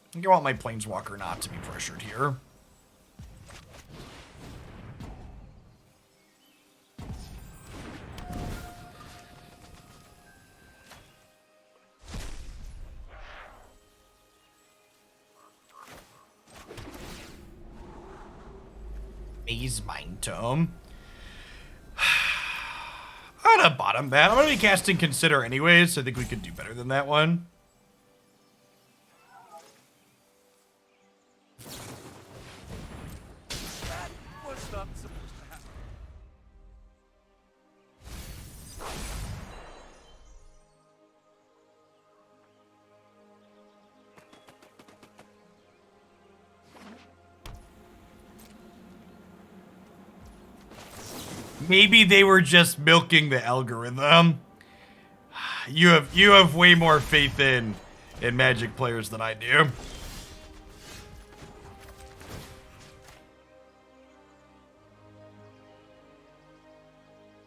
Speaker 1: I think I want my Planeswalker not to be pressured here. Mazemind Tome. I'm gonna bottom that. I'm gonna be casting Consider anyways, so I think we could do better than that one.
Speaker 5: That was not supposed to happen.
Speaker 1: Maybe they were just milking the algorithm. You have way more faith in Magic players than I do.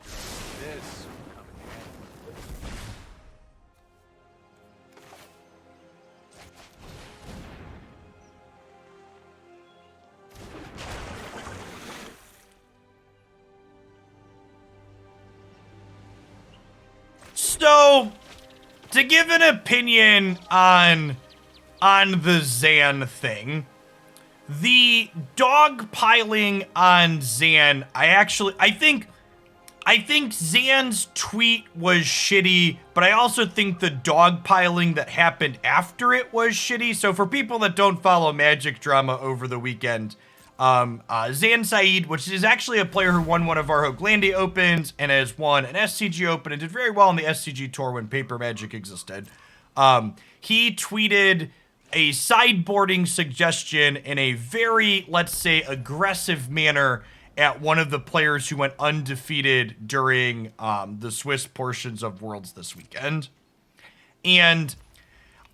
Speaker 5: This will come in handy.
Speaker 1: So, to give an opinion on the Zan thing, the dogpiling on Zan, I think Zan's tweet was shitty, but I also think the dogpiling that happened after it was shitty. So for people that don't follow Magic drama over the weekend, Zan Saeed, which is actually a player who won one of our Hoaglandia Opens and has won an SCG Open and did very well on the SCG Tour when Paper Magic existed. He tweeted a sideboarding suggestion in a very, let's say, aggressive manner at one of the players who went undefeated during the Swiss portions of Worlds this weekend. And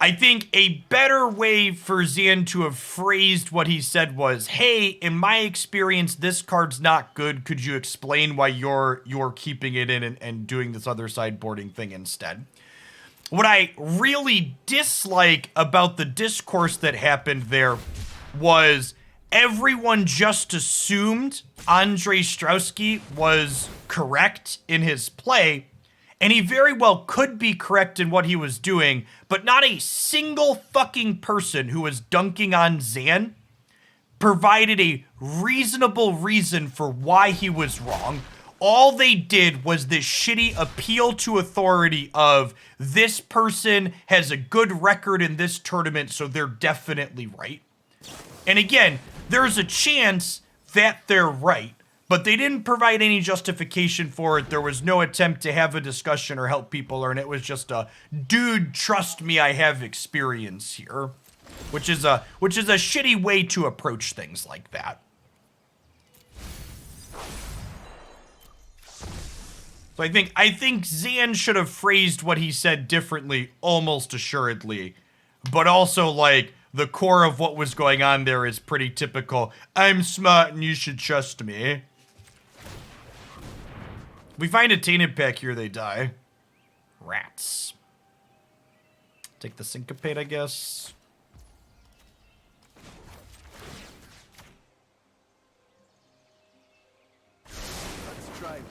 Speaker 1: I think a better way for Zan to have phrased what he said was, hey, in my experience, this card's not good. Could you explain why you're keeping it in and doing this other sideboarding thing instead? What I really dislike about the discourse that happened there was everyone just assumed Andre Straussky was correct in his play, and he very well could be correct in what he was doing, but not a single fucking person who was dunking on Zan provided a reasonable reason for why he was wrong. All they did was this shitty appeal to authority of this person has a good record in this tournament, so they're definitely right. And again, there's a chance that they're right, but they didn't provide any justification for it. There was no attempt to have a discussion or help people learn. It was just a, dude, trust me, I have experience here, which is a shitty way to approach things like that. So I think Zan should have phrased what he said differently, almost assuredly. But also, like, the core of what was going on there is pretty typical. I'm smart and you should trust me. We find a Tainted Pact here, they die. Rats. Take the Syncopate, I guess.
Speaker 5: Let's try this.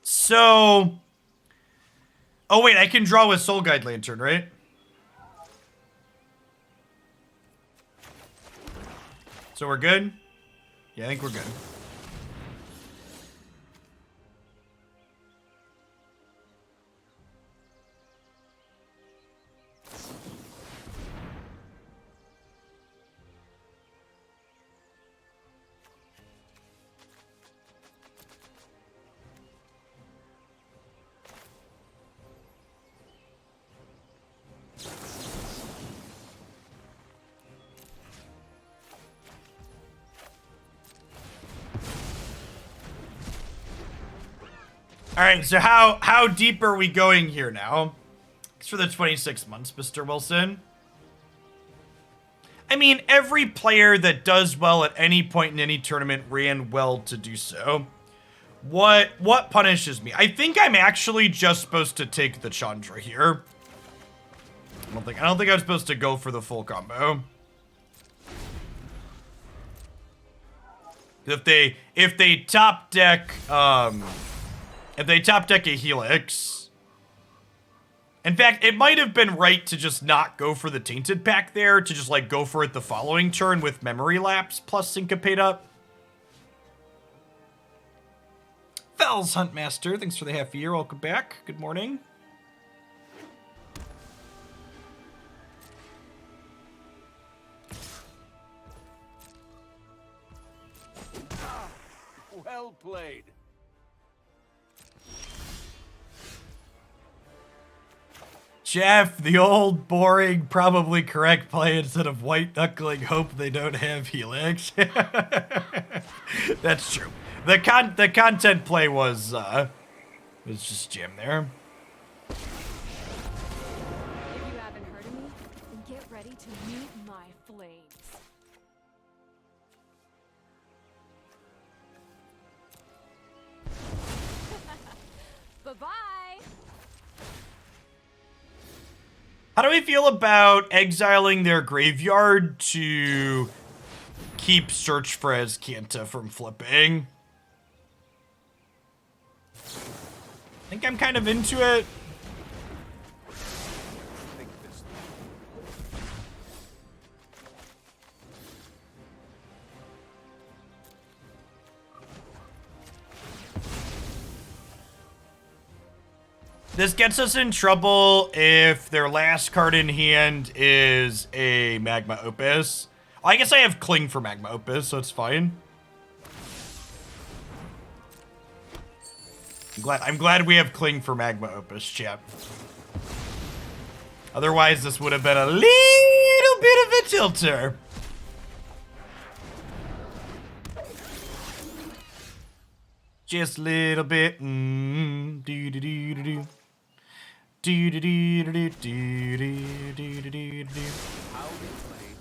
Speaker 1: So... Oh, wait, I can draw with Soul Guide Lantern, right? So we're good? Yeah, I think we're good. All right, so how deep are we going here now? Thanks for the 26 months, Mr. Wilson. I mean, every player that does well at any point in any tournament ran well to do so. What punishes me? I think I'm actually just supposed to take the Chandra here. I don't think I'm supposed to go for the full combo. If they top deck if they top deck a Helix. In fact, it might have been right to just not go for the Tainted Pact there, to just like go for it the following turn with Memory Lapse plus Syncopate up. Fells Huntmaster, thanks for the half year. Welcome back. Good morning.
Speaker 5: Well played.
Speaker 1: Jeff, the old, boring, probably correct play instead of white knuckling, hope they don't have Helix. That's true. The content play was just jam there.
Speaker 4: If you haven't heard of me, then get ready to meet my flames. Bye-bye!
Speaker 1: How do we feel about exiling their graveyard to keep Search for Azcanta from flipping? I think I'm kind of into it.
Speaker 5: Think this.
Speaker 1: This gets us in trouble if their last card in hand is a Magma Opus. I guess I have Cling for Magma Opus, so it's fine. I'm glad we have Cling for Magma Opus, chat. Otherwise, this would have been a little bit of a tilter. Just a little bit. Do do do do do. Do do do do do do do do do do.
Speaker 5: How we played.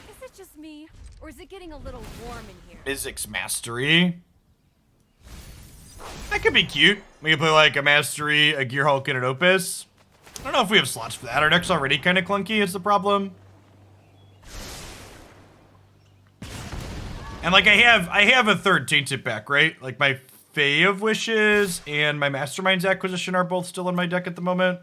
Speaker 4: Is it just me, or is it getting a little warm in here?
Speaker 1: Physics Mastery. That could be cute. We could play like a Mastery, a Gear Hulk, and an Opus. I don't know if we have slots for that. Our deck's already kind of clunky is the problem. And like I have a third Tainted Pact, right? Like my Fae of Wishes and my Mastermind's Acquisition are both still in my deck at the moment.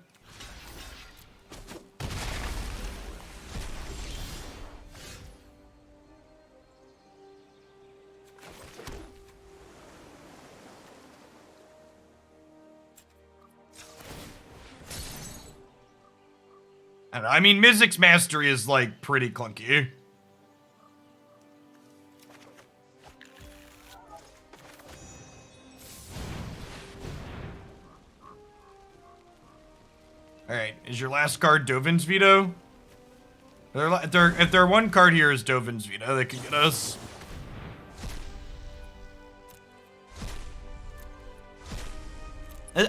Speaker 1: I don't know. I mean, Mizzix's Mastery is like pretty clunky. Alright, is your last card Dovin's Veto? If their one card here is Dovin's Veto, they can get us.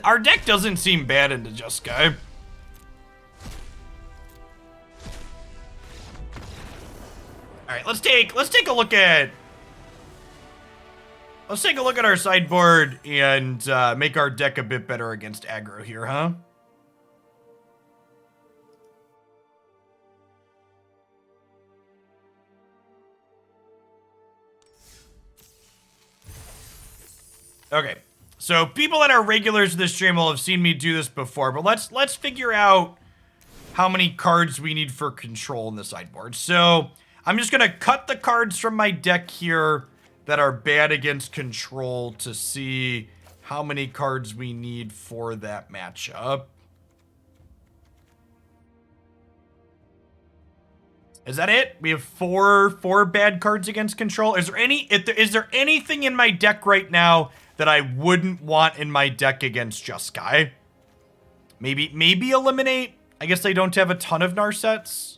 Speaker 1: Our deck doesn't seem bad into Just Sky. Alright, let's take a look at our sideboard and make our deck a bit better against aggro here, huh? Okay, so people that are regulars to this stream will have seen me do this before, but let's figure out how many cards we need for control in the sideboard. So I'm just gonna cut the cards from my deck here that are bad against control to see how many cards we need for that matchup. Is that it? We have four bad cards against control. Is there anything in my deck right now that I wouldn't want in my deck against Just Sky? Maybe eliminate. I guess they don't have a ton of Narsets.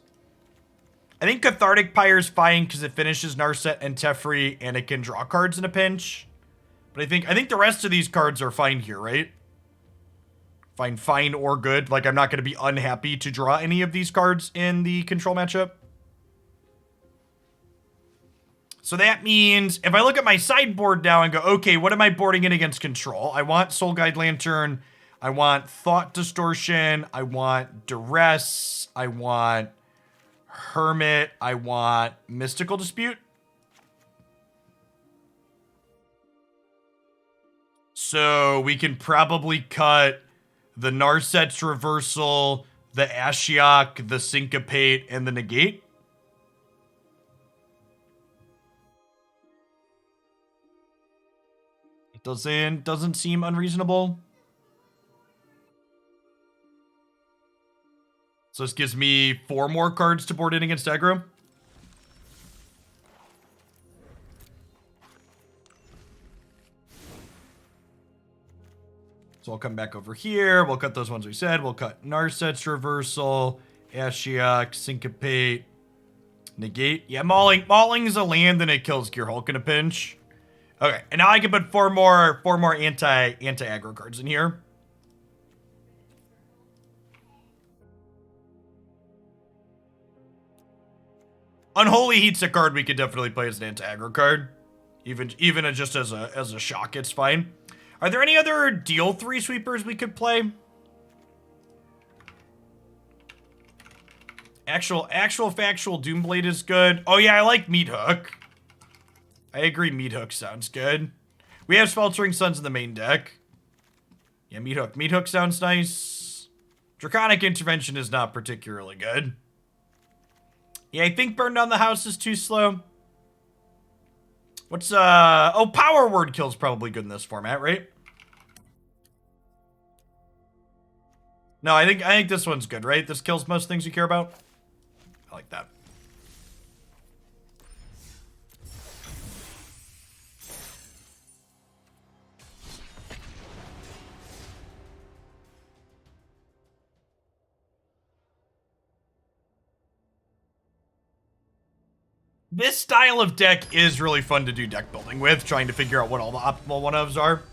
Speaker 1: I think Cathartic Pyre is fine because it finishes Narset and Teferi and it can draw cards in a pinch. But I think the rest of these cards are fine here, right? Fine or good. Like, I'm not going to be unhappy to draw any of these cards in the control matchup. So that means if I look at my sideboard now and go, okay, what am I boarding in against control? I want Soul Guide Lantern. I want Thought Distortion. I want Duress. I want Hermit. I want Mystical Dispute. So we can probably cut the Narset's Reversal, the Ashiok, the Syncopate, and the Negate. Doesn't seem unreasonable. So this gives me 4 more cards to board in against aggro. So I'll come back over here. We'll cut those ones we said. We'll cut Narset's Reversal, Ashiok, Syncopate, Negate. Yeah, Mauling is a land and it kills Gear Hulk in a pinch. Okay, and now I can put 4 more anti-aggro cards in here. Unholy Heat's a card we could definitely play as an anti-aggro card. Even just as a shock, it's fine. Are there any other deal 3 sweepers we could play? Actual factual Doomblade is good. Oh yeah, I like Meat Hook. I agree, Meat Hook sounds good. We have Sweltering Suns in the main deck. Yeah, Meat Hook. Meat Hook sounds nice. Draconic Intervention is not particularly good. Yeah, I think Burn Down the House is too slow. What's, oh, Power Word Kill's probably good in this format, right? No, I think this one's good, right? This kills most things you care about. I like that. This style of deck is really fun to do deck building with, trying to figure out what all the optimal one-ofs are.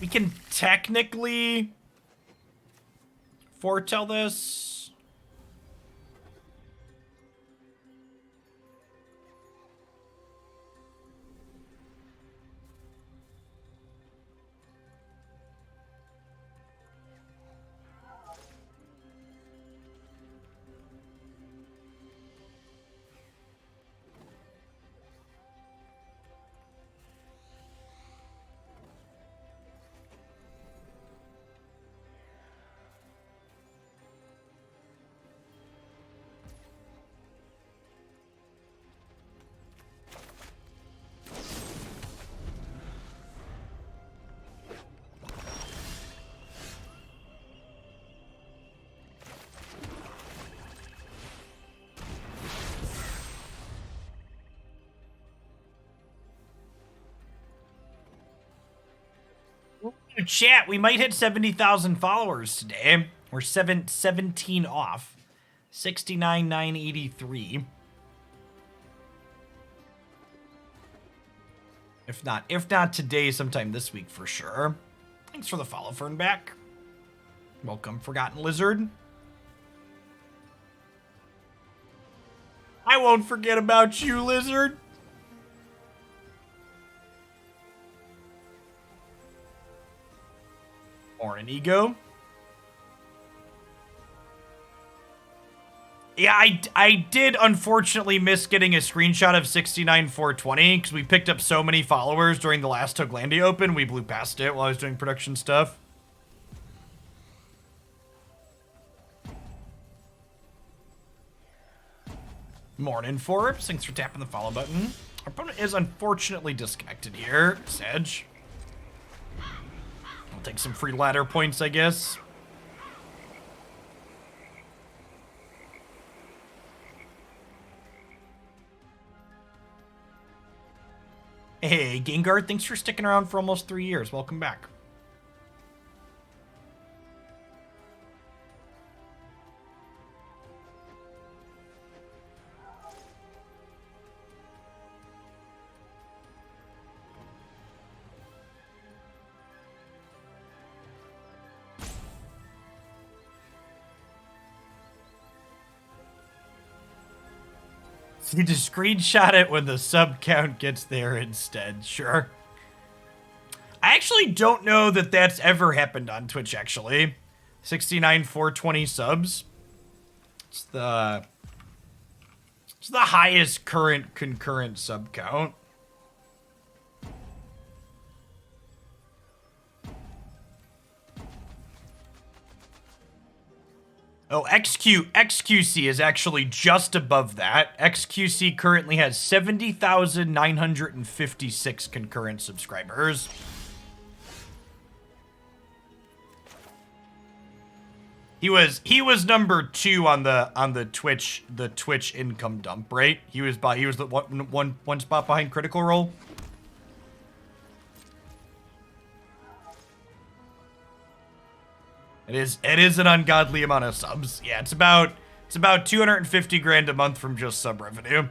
Speaker 1: We can technically foretell this. chat, we might hit 70,000 followers today. We're 17 off. 69,983. If not today, sometime this week for sure. Thanks for the follow, Fernback. Welcome, Forgotten Lizard. I won't forget about you, Lizard. Or an ego. Yeah, I did unfortunately miss getting a screenshot of 69,420 because we picked up so many followers during the last Toglandia Open, we blew past it while I was doing production stuff. Morning, Forbes. Thanks for tapping the follow button. Our opponent is unfortunately disconnected here, Sedge. I'll take some free ladder points, I guess. Hey, Gengar, thanks for sticking around for almost 3 years. Welcome back. You just screenshot it when the sub count gets there instead, sure. I actually don't know that that's ever happened on Twitch, actually. 69,420 subs. It's the highest current concurrent sub count. Oh, XQC is actually just above that. XQC currently has 70,956 concurrent subscribers. He was number 2 on the Twitch income dump, right? He was the one spot behind Critical Role. It is an ungodly amount of subs. Yeah, it's about 250 grand a month from just sub revenue.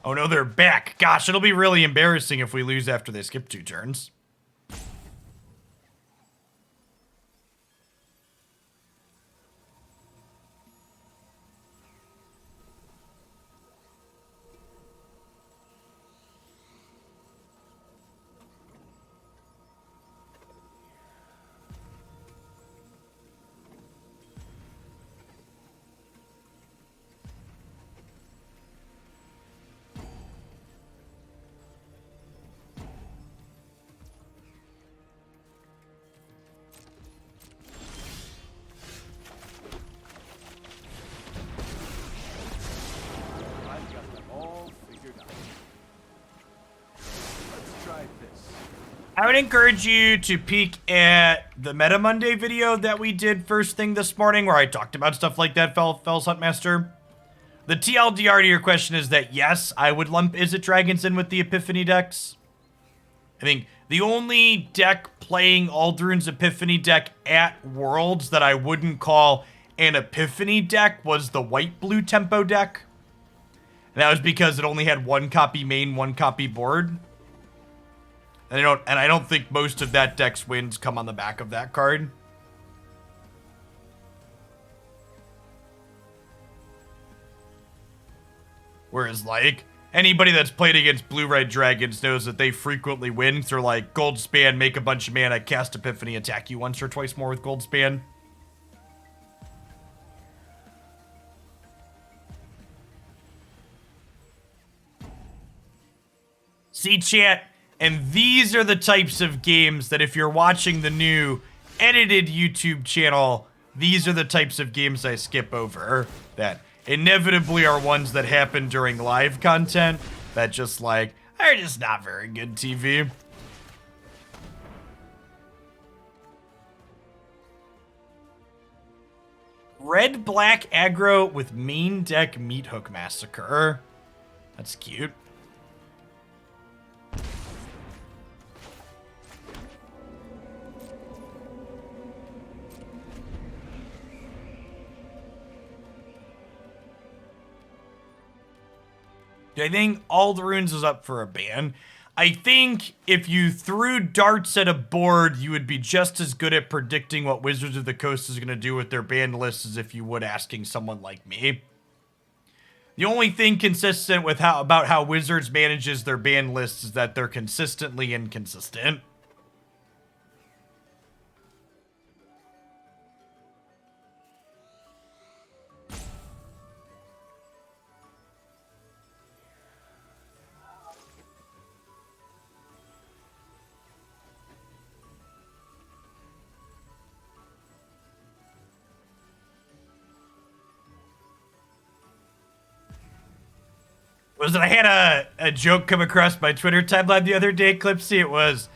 Speaker 1: Oh no, they're back. Gosh, it'll be really embarrassing if we lose after they skip 2 turns. I would encourage you to peek at the Meta Monday video that we did first thing this morning where I talked about stuff like that, Fells Huntmaster. The TLDR to your question is that yes, I would lump Izzet Dragons in with the Epiphany decks. I think the only deck playing Aldurin's Epiphany deck at Worlds that I wouldn't call an Epiphany deck was the white-blue tempo deck. And that was because it only had 1 copy main, 1 copy board. And I don't think most of that deck's wins come on the back of that card. Whereas, like, anybody that's played against blue-red dragons knows that they frequently win. They're like, gold span, make a bunch of mana, cast Epiphany, attack you once or twice more with gold span. See, chat, And these are the types of games that if you're watching the new edited YouTube channel, these are the types of games I skip over that inevitably are ones that happen during live content that just like, are just not very good TV. Red-black aggro with main deck Meat Hook Massacre. That's cute. I think all the runes is up for a ban. I think if you threw darts at a board, you would be just as good at predicting what Wizards of the Coast is going to do with their ban list as if you would asking someone like me. The only thing consistent with about how Wizards manages their ban lists is that they're consistently inconsistent. Was that I had a joke come across my Twitter timeline the other day, Clipsy. It was,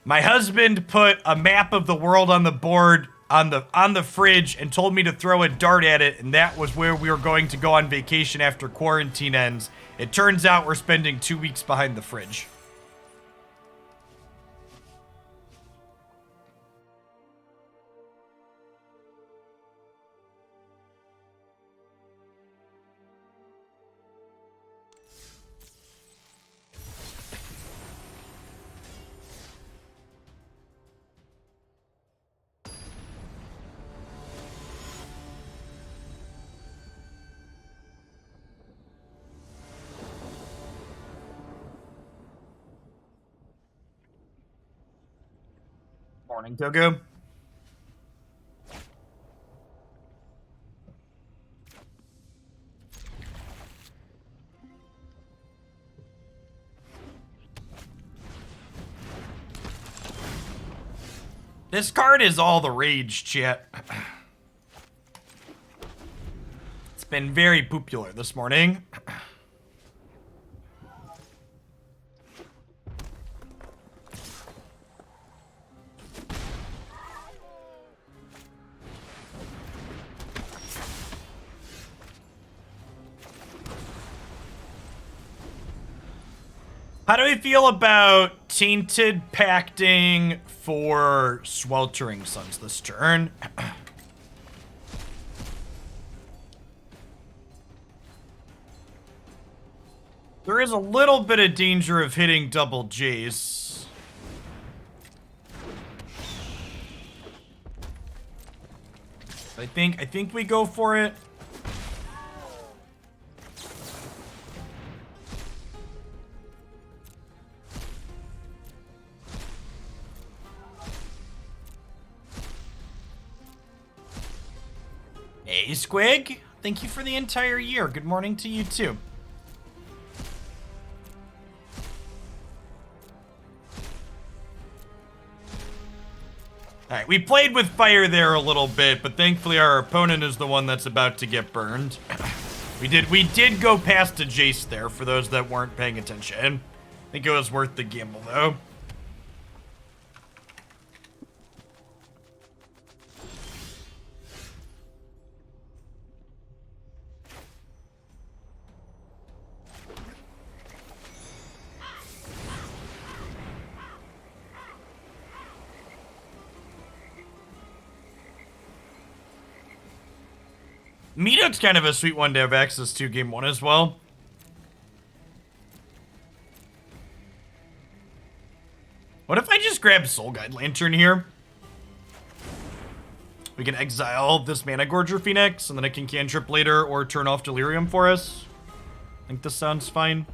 Speaker 1: my husband put a map of the world on the board on the fridge and told me to throw a dart at it, and that was where we were going to go on vacation after quarantine ends. It turns out we're spending 2 weeks behind the fridge. Morning, Togo. This card is all the rage, chat. It's been very popular this morning. How do we feel about Tainted Pacting for Sweltering Suns this turn? There is a little bit of danger of hitting double Jace. I think we go for it. Hey, Squig. Thank you for the entire year. Good morning to you, too. Alright, we played with fire there a little bit, but thankfully our opponent is the one that's about to get burned. We did go past a Jace there, for those that weren't paying attention. I think it was worth the gamble, though. Meathook's kind of a sweet one to have access to game one as well. What if I just grab Soul Guide Lantern here? We can exile this Mana Gorger Phoenix, and then it can cantrip later or turn off Delirium for us. I think this sounds fine.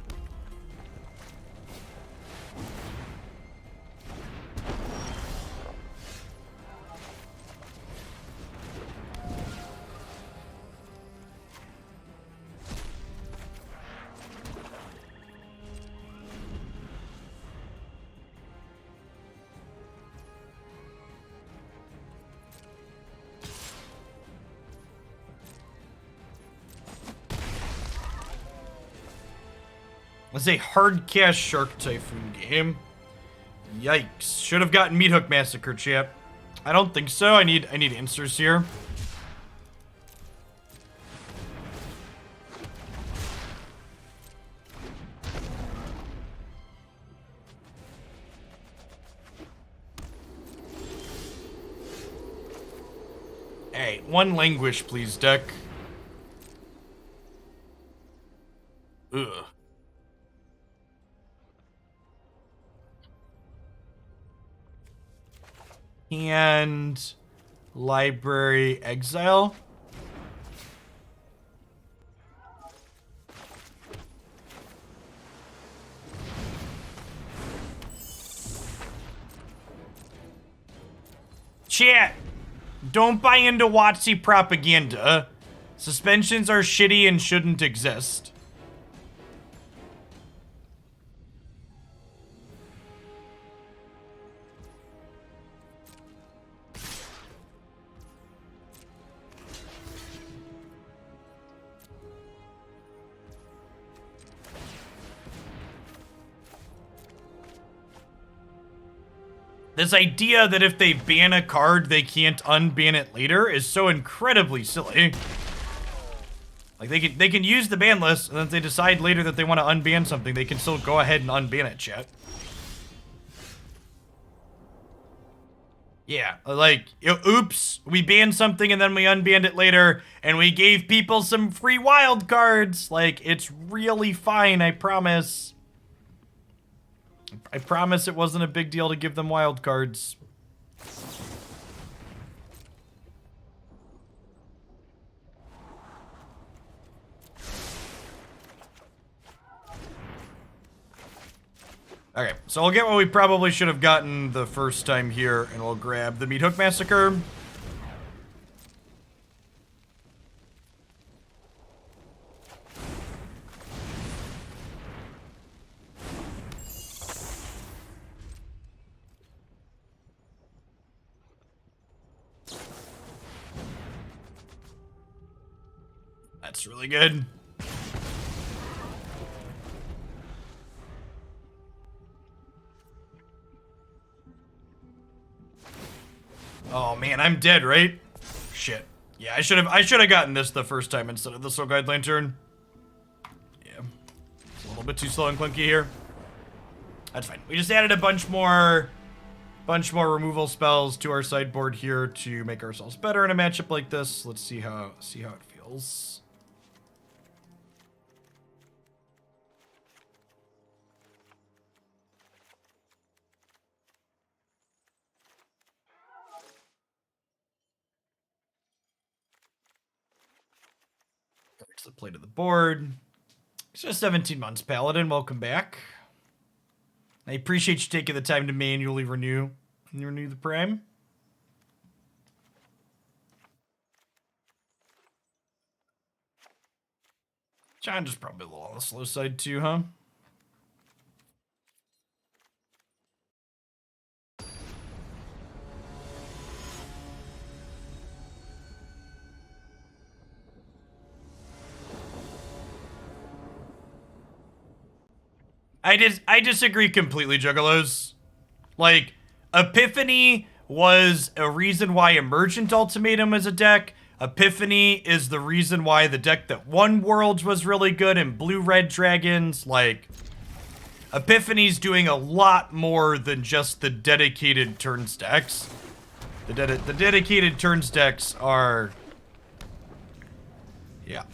Speaker 1: was a hard cast Shark Typhoon game. Yikes. Should have gotten Meat Hook Massacre, chap. I don't think so. I need answers here. Hey, one Languish, please, deck. Ugh. And Library Exile. Chat, don't buy into WotC propaganda. Suspensions are shitty and shouldn't exist. This idea that if they ban a card, they can't unban it later is so incredibly silly. Like, they can use the ban list, and then if they decide later that they want to unban something, they can still go ahead and unban it, chat. Yeah, like, oops, we banned something and then we unbanned it later, and we gave people some free wild cards. Like, it's really fine, I promise. I promise it wasn't a big deal to give them wild cards. Okay, so we'll get what we probably should have gotten the first time here, and we'll grab the Meat Hook Massacre. That's really good. Oh man, I'm dead, right? Shit. Yeah, I should have gotten this the first time instead of the Soul Guide Lantern. Yeah. It's a little bit too slow and clunky here. That's fine. We just added a bunch more removal spells to our sideboard here to make ourselves better in a matchup like this. Let's see how it feels. The plate of the board. It's just 17 months, Paladin. Welcome back. I appreciate you taking the time to manually renew the Prime. John is probably a little on the slow side too, huh? I disagree completely, Juggalos. Like, Epiphany was a reason why Emergent Ultimatum is a deck. Epiphany is the reason why the deck that won Worlds was really good and Blue-Red Dragons. Like, Epiphany's doing a lot more than just the dedicated turns decks. The dedicated turns decks are... yeah.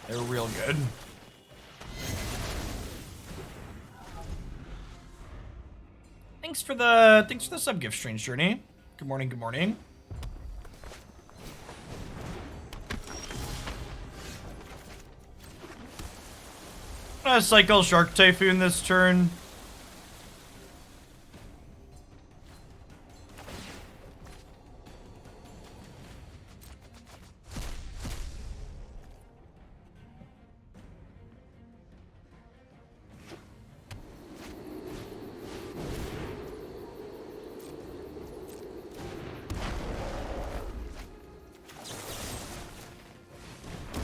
Speaker 1: They're real good. Thanks for the sub gift, Strange Journey. Good morning, good morning. I'm gonna cycle Shark Typhoon this turn.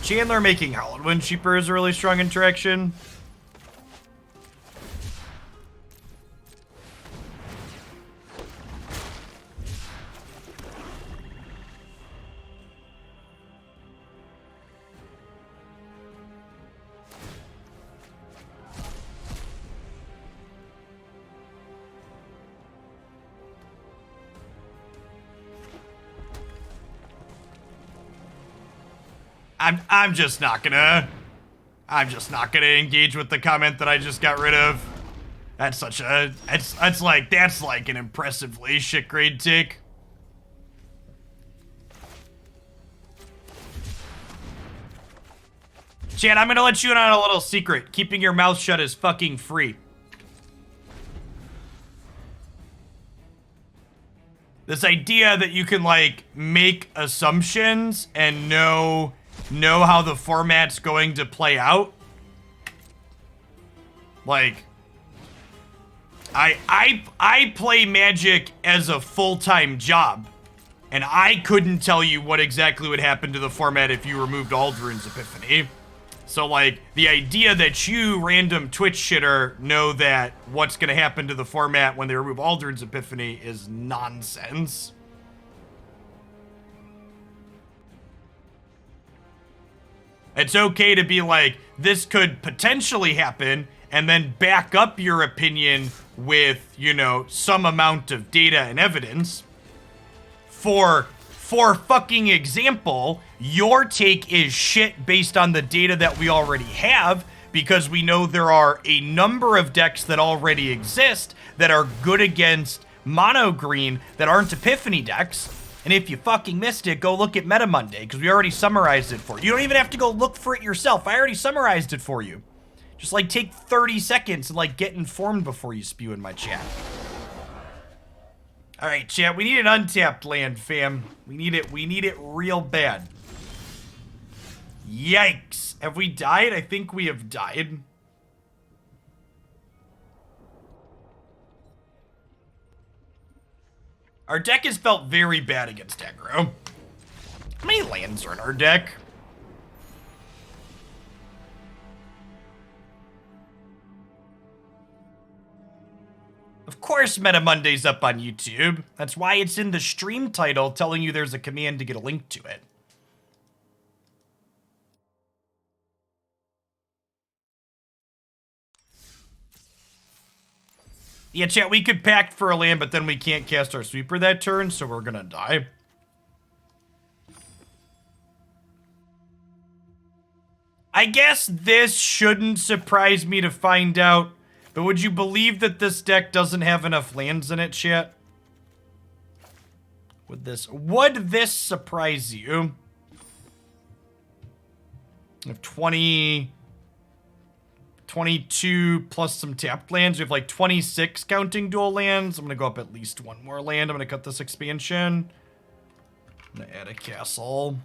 Speaker 1: Chandler making Howled Wind cheaper is a really strong interaction. I'm just not gonna engage with the comment that I just got rid of. That's such a, that's like an impressively shit grade take. Chad, I'm gonna let you in on a little secret. Keeping your mouth shut is fucking free. This idea that you can, like, make assumptions and know how the format's going to play out. Like, I play Magic as a full-time job, and I couldn't tell you what exactly would happen to the format if you removed Aldrin's Epiphany. So, like, the idea that you, random Twitch shitter, know that what's gonna happen to the format when they remove Aldrin's Epiphany is nonsense. It's okay to be like, this could potentially happen, and then back up your opinion with, you know, some amount of data and evidence. For fucking example, your take is shit based on the data that we already have, because we know there are a number of decks that already exist that are good against mono green that aren't Epiphany decks. And if you fucking missed it, go look at Meta Monday, because we already summarized it for you. You don't even have to go look for it yourself. I already summarized it for you. Just, like, take 30 seconds and, like, get informed before you spew in my chat. All right, chat, we need an untapped land, fam. We need it real bad. Yikes. Have we died? I think we have died. Our deck has felt very bad against aggro. How many lands are in our deck? Of course Meta Monday's up on YouTube. That's why it's in the stream title telling you there's a command to get a link to it. Yeah, chat, we could pact for a land, but then we can't cast our sweeper that turn, so we're gonna die. I guess this shouldn't surprise me to find out, but would you believe that this deck doesn't have enough lands in it, chat? Would this surprise you? We have 22 plus some tapped lands. We have like 26 counting dual lands. I'm gonna go up at least one more land. I'm gonna cut this expansion. I'm gonna add a castle.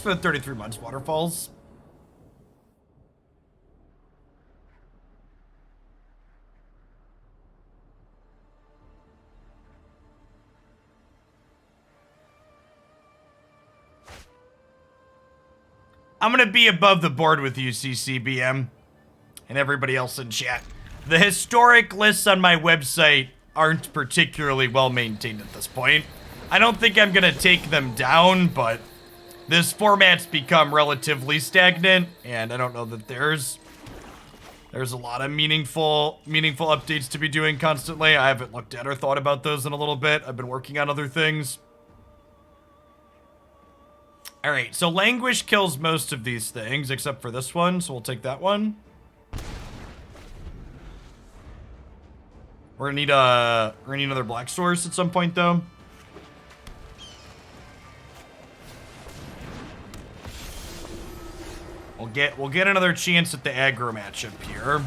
Speaker 1: For the 33 months waterfalls. I'm gonna be above the board with you, CCBM, and everybody else in chat. The historic lists on my website aren't particularly well maintained at this point. I don't think I'm gonna take them down, but this format's become relatively stagnant, and I don't know that there's a lot of meaningful updates to be doing constantly. I haven't looked at or thought about those in a little bit. I've been working on other things. All right, so Languish kills most of these things except for this one, so we'll take that one. We're gonna need another black source at some point though. We'll get another chance at the aggro matchup here.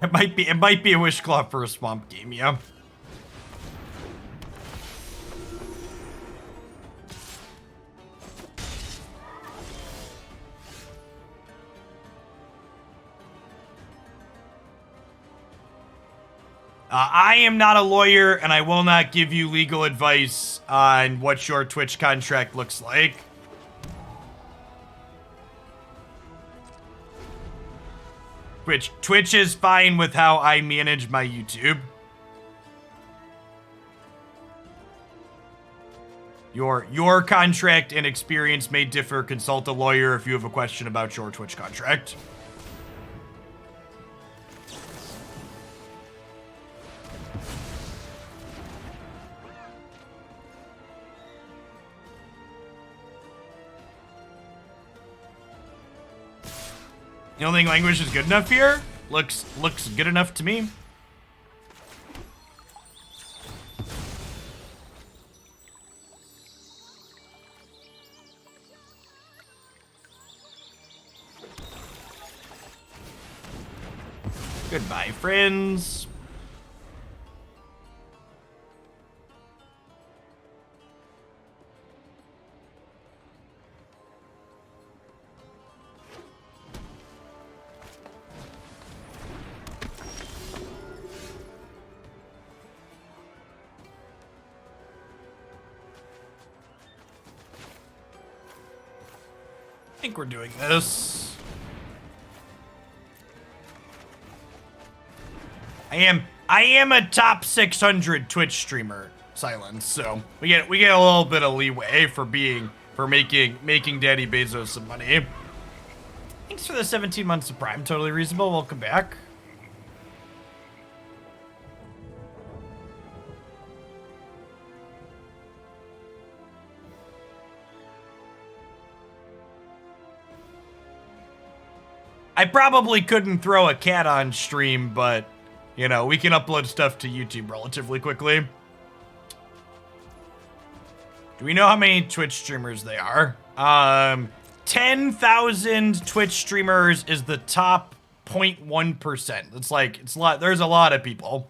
Speaker 1: It might be a Wishclaw for a swamp game, yeah. I am not a lawyer, and I will not give you legal advice on what your Twitch contract looks like. Twitch is fine with how I manage my YouTube. Your contract and experience may differ. Consult a lawyer if you have a question about your Twitch contract. You don't think Languish is good enough here? Looks good enough to me. Goodbye, friends. I think we're doing this. I am a top 600 Twitch streamer, Silence, so we get a little bit of leeway for making Daddy Bezos some money. Thanks for the 17 months of Prime, totally reasonable. Welcome back. I probably couldn't throw a cat on stream, but, you know, we can upload stuff to YouTube relatively quickly. Do we know how many Twitch streamers they are? 10,000 Twitch streamers is the top 0.1%. It's a lot. There's a lot of people.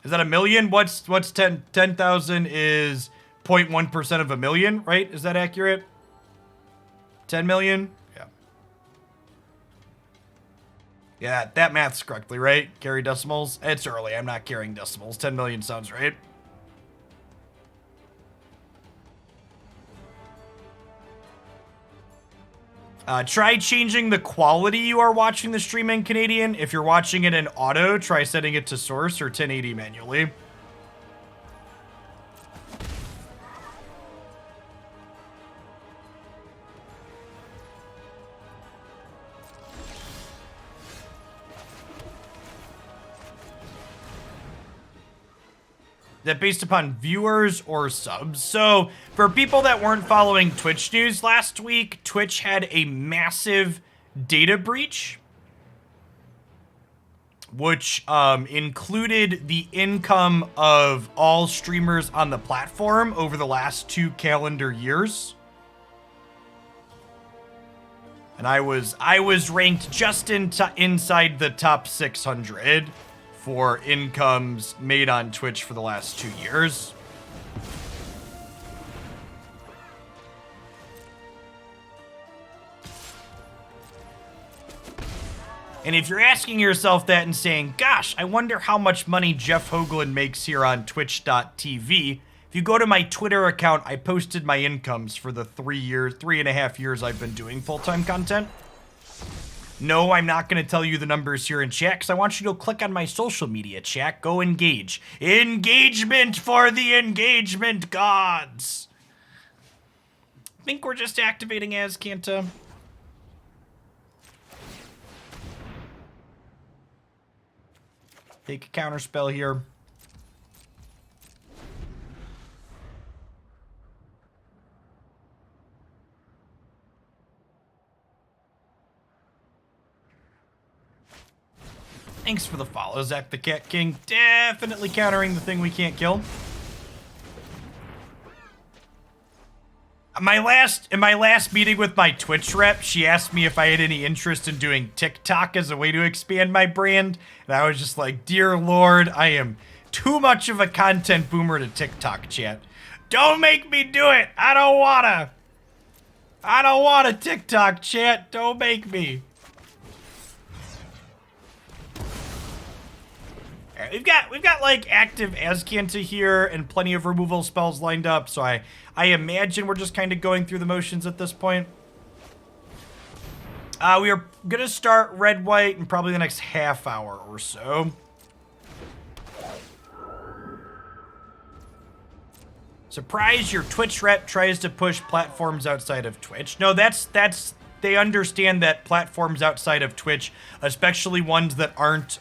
Speaker 1: Is that a million? What's 10,000 is 0.1% of a million, right? Is that accurate? 10 million? Yeah, that math's correctly right. Carry decimals. It's early. I'm not carrying decimals. 10 million sounds right. Try changing the quality you are watching the stream in Canadian. If you're watching it in auto, try setting it to source or 1080 manually. That based upon viewers or subs. So for people that weren't following Twitch news last week, Twitch had a massive data breach, which included the income of all streamers on the platform over the last 2 calendar years. And I was ranked just inside the top 600 for incomes made on Twitch for the last 2 years. And if you're asking yourself that and saying, gosh, I wonder how much money Jeff Hoagland makes here on twitch.tv, if you go to my Twitter account, I posted my incomes for the 3.5 years I've been doing full-time content. No, I'm not going to tell you the numbers here in chat because I want you to click on my social media chat. Go engage. Engagement for the engagement gods. I think we're just activating Azcanta. Take a counterspell here. Thanks for the follow, Zach the Cat King. Definitely countering the thing we can't kill. In my last meeting with my Twitch rep, she asked me if I had any interest in doing TikTok as a way to expand my brand. And I was just like, dear Lord, I am too much of a content boomer to TikTok, chat. Don't make me do it. I don't wanna. I don't want a TikTok, chat. Don't make me. Alright, we've got like active Azcanta here and plenty of removal spells lined up, so I imagine we're just kind of going through the motions at this point. We are gonna start red white in probably the next half hour or so. Surprise, your Twitch rep tries to push platforms outside of Twitch. No, that's they understand that platforms outside of Twitch, especially ones that aren't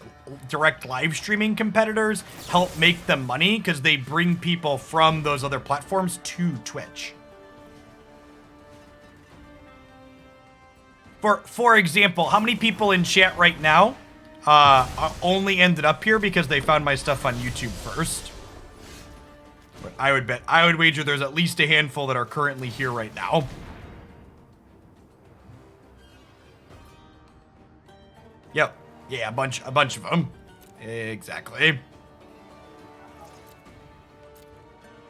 Speaker 1: direct live streaming competitors, help make them money because they bring people from those other platforms to Twitch. For example, how many people in chat right now only ended up here because they found my stuff on YouTube first? But I would wager there's at least a handful that are currently here right now. Yep. Yeah, a bunch of them. Exactly.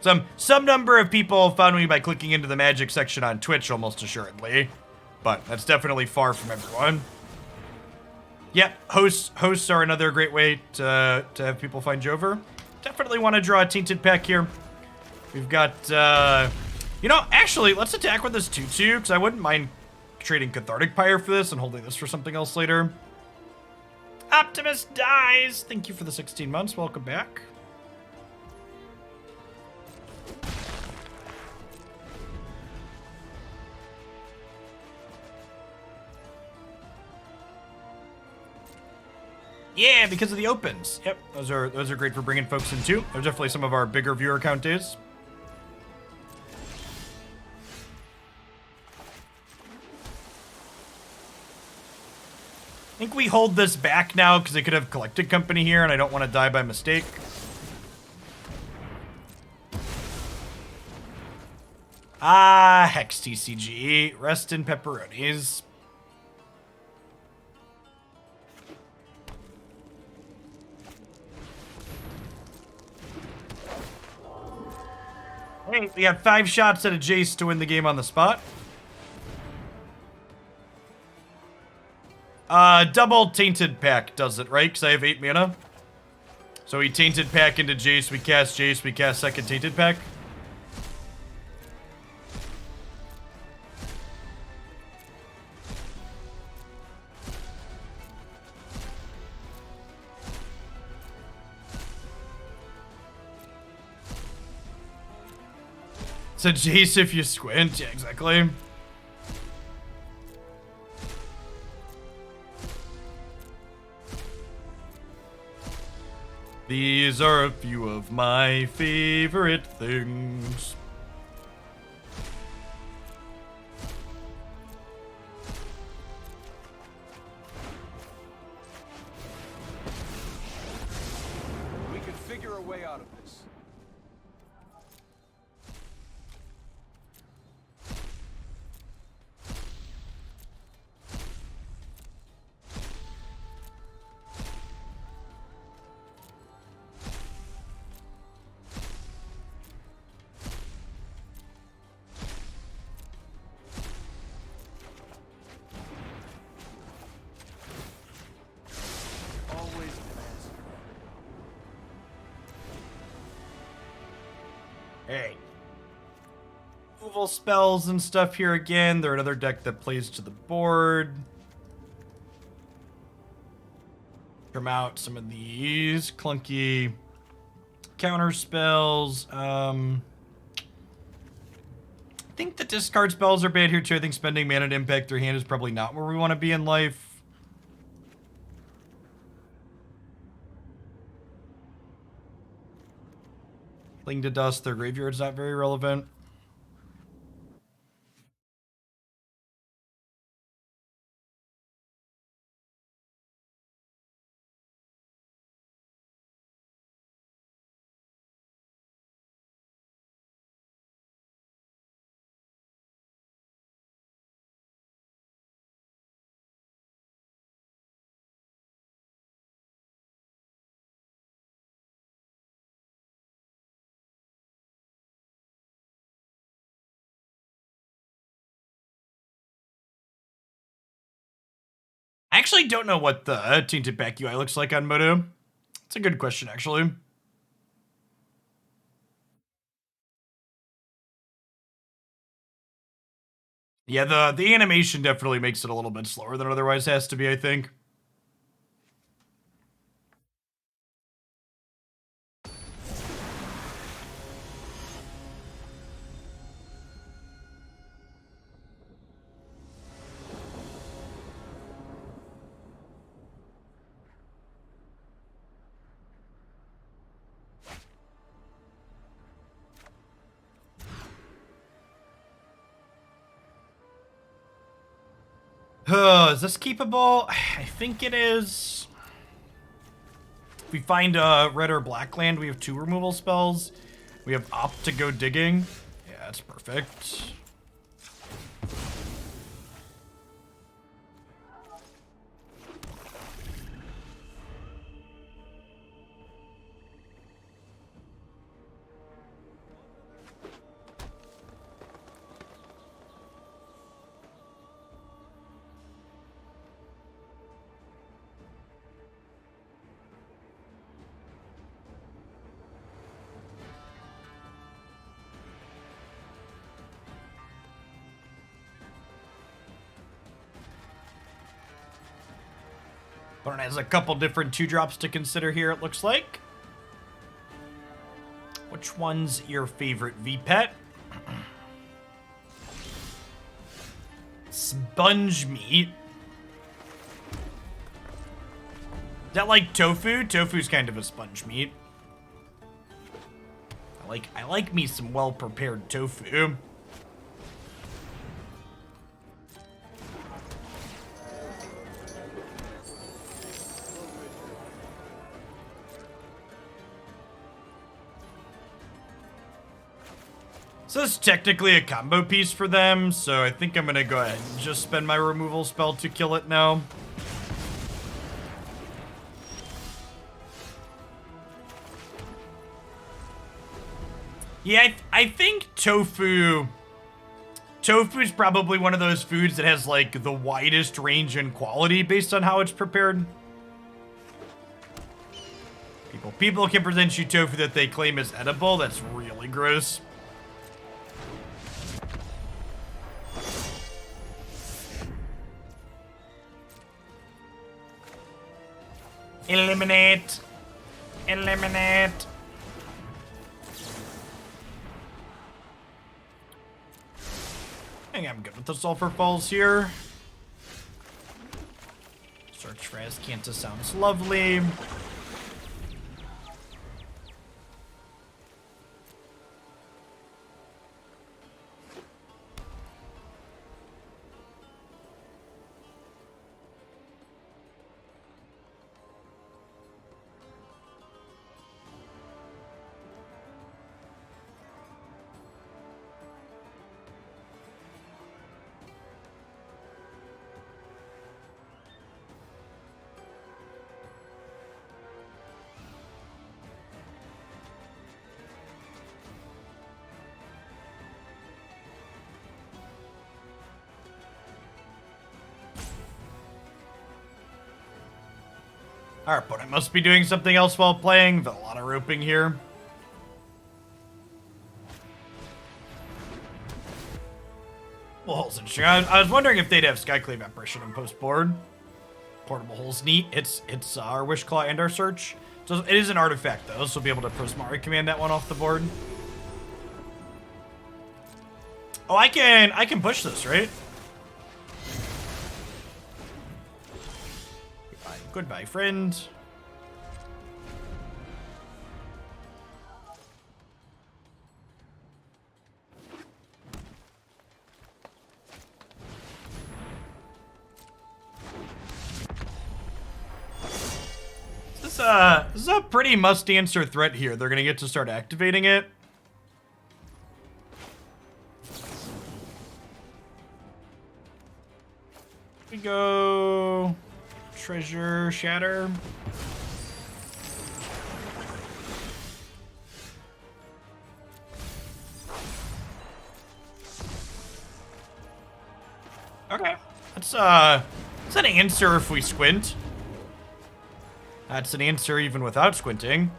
Speaker 1: Some number of people found me by clicking into the magic section on Twitch, almost assuredly. But that's definitely far from everyone. Yep, hosts are another great way to have people find you over. Definitely want to draw a Tainted Pact here. We've got, you know, actually, let's attack with this 2/2, because I wouldn't mind trading Cathartic Pyre for this and holding this for something else later. Optimus dies! Thank you for the 16 months. Welcome back. Yeah, because of the opens. Yep, those are great for bringing folks in too. They're definitely some of our bigger viewer count days. I think we hold this back now because they could have Collected Company here and I don't want to die by mistake. Ah, Hex TCG. Rest in pepperonis. Hey, we have 5 shots at a Jace to win the game on the spot. Double Tainted Pact does it, right? Because I have 8 mana. So we Tainted Pact into Jace, we cast second Tainted Pact. So Jace if you squint, yeah, exactly. These are a few of my favorite things.
Speaker 5: We can figure a way out of this.
Speaker 1: Hey. Removal spells and stuff here again. They're another deck that plays to the board. Trim out some of these clunky counter spells. I think the discard spells are bad here too. I think spending mana to impact their hand is probably not where we want to be in life. Cling to dust, their graveyard's not very relevant. I actually don't know what the Tainted Pact UI looks like on Moto. It's a good question, actually. Yeah, the animation definitely makes it a little bit slower than it otherwise has to be, I think. Is this keepable? I think it is. If we find a red or black land, we have 2 removal spells. We have Opt to go digging. Yeah, that's perfect. Opponent has a couple different 2-drops to consider here, it looks like. Which one's your favorite V-Pet? Sponge meat. Is that like tofu? Tofu's kind of a sponge meat. I like me some well-prepared tofu. So this is technically a combo piece for them, so I think I'm gonna go ahead and just spend my removal spell to kill it now. Yeah, I think tofu's probably one of those foods that has like the widest range in quality based on how it's prepared. People can present you tofu that they claim is edible. That's really gross. Eliminate. Eliminate. I think I'm good with the Sulfur Falls here. Search for Azcanta sounds lovely. Our opponent must be doing something else while playing. There's a lot of roping here. Well, holes interesting. I was wondering if they'd have Skyclave Apparition on post board. Portable hole's neat. It's our Wishclaw and our search. So it is an artifact though, so we'll be able to Prismari command that one off the board. Oh, I can push this, right? Goodbye, friend. This is a pretty must-answer threat here. They're gonna get to start activating it. We go. Treasure Shatter. Okay. That's That's an answer if we squint. That's an answer even without squinting.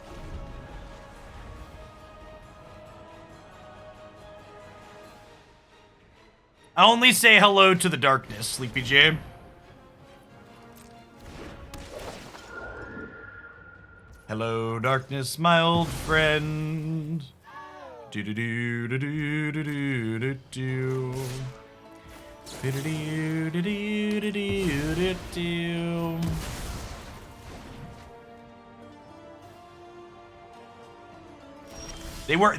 Speaker 1: I only say hello to the darkness, Sleepy J. Hello, darkness, my old friend. Do do do do do do do do do. Do do do do do do do do.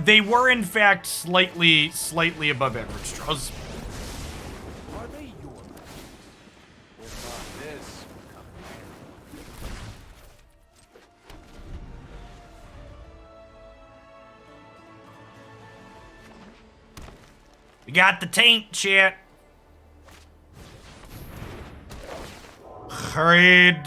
Speaker 1: They were in fact slightly above average draws.
Speaker 5: Are they your matches? If not this, come
Speaker 1: We got the taint, chat. Hurried.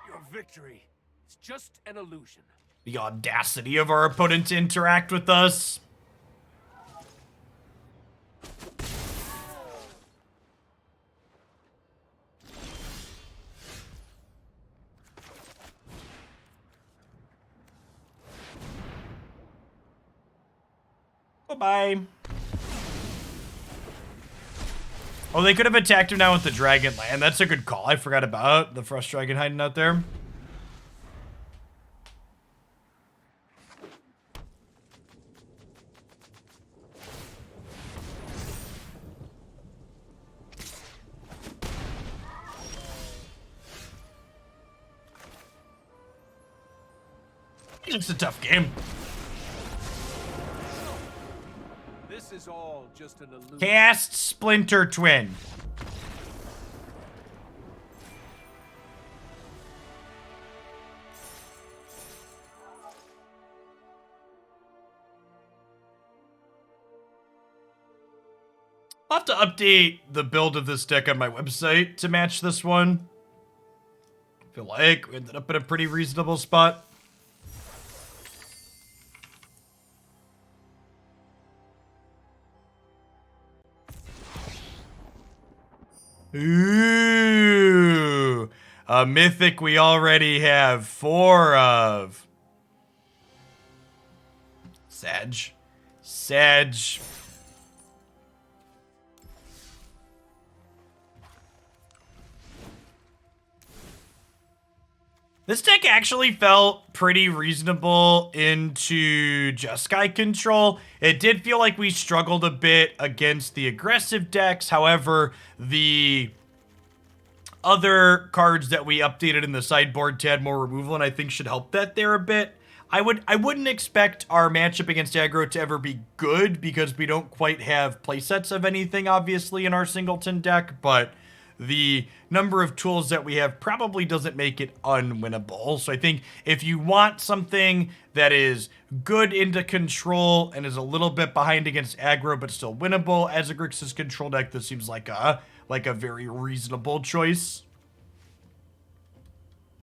Speaker 5: Your victory is just an illusion.
Speaker 1: The audacity of our opponent to interact with us. Bye-bye. Oh, they could have attacked him now with the Dragon Land. That's a good call. I forgot about the Frost Dragon hiding out there. It's a tough game.
Speaker 5: This is all just an illusion.
Speaker 1: Cast Splinter Twin. I'll have to update the build of this deck on my website to match this one. I feel like we ended up in a pretty reasonable spot. Ooh, a mythic we already have 4 of. Sedge. This deck actually felt pretty reasonable into Jeskai control. It did feel like we struggled a bit against the aggressive decks. However, the other cards that we updated in the sideboard to add more removal, and I think should help that there a bit. I wouldn't expect our matchup against aggro to ever be good because we don't quite have playsets of anything, obviously, in our singleton deck, but the number of tools that we have probably doesn't make it unwinnable. So I think if you want something that is good into control and is a little bit behind against aggro but still winnable as a Grixis control deck, this seems like a very reasonable choice.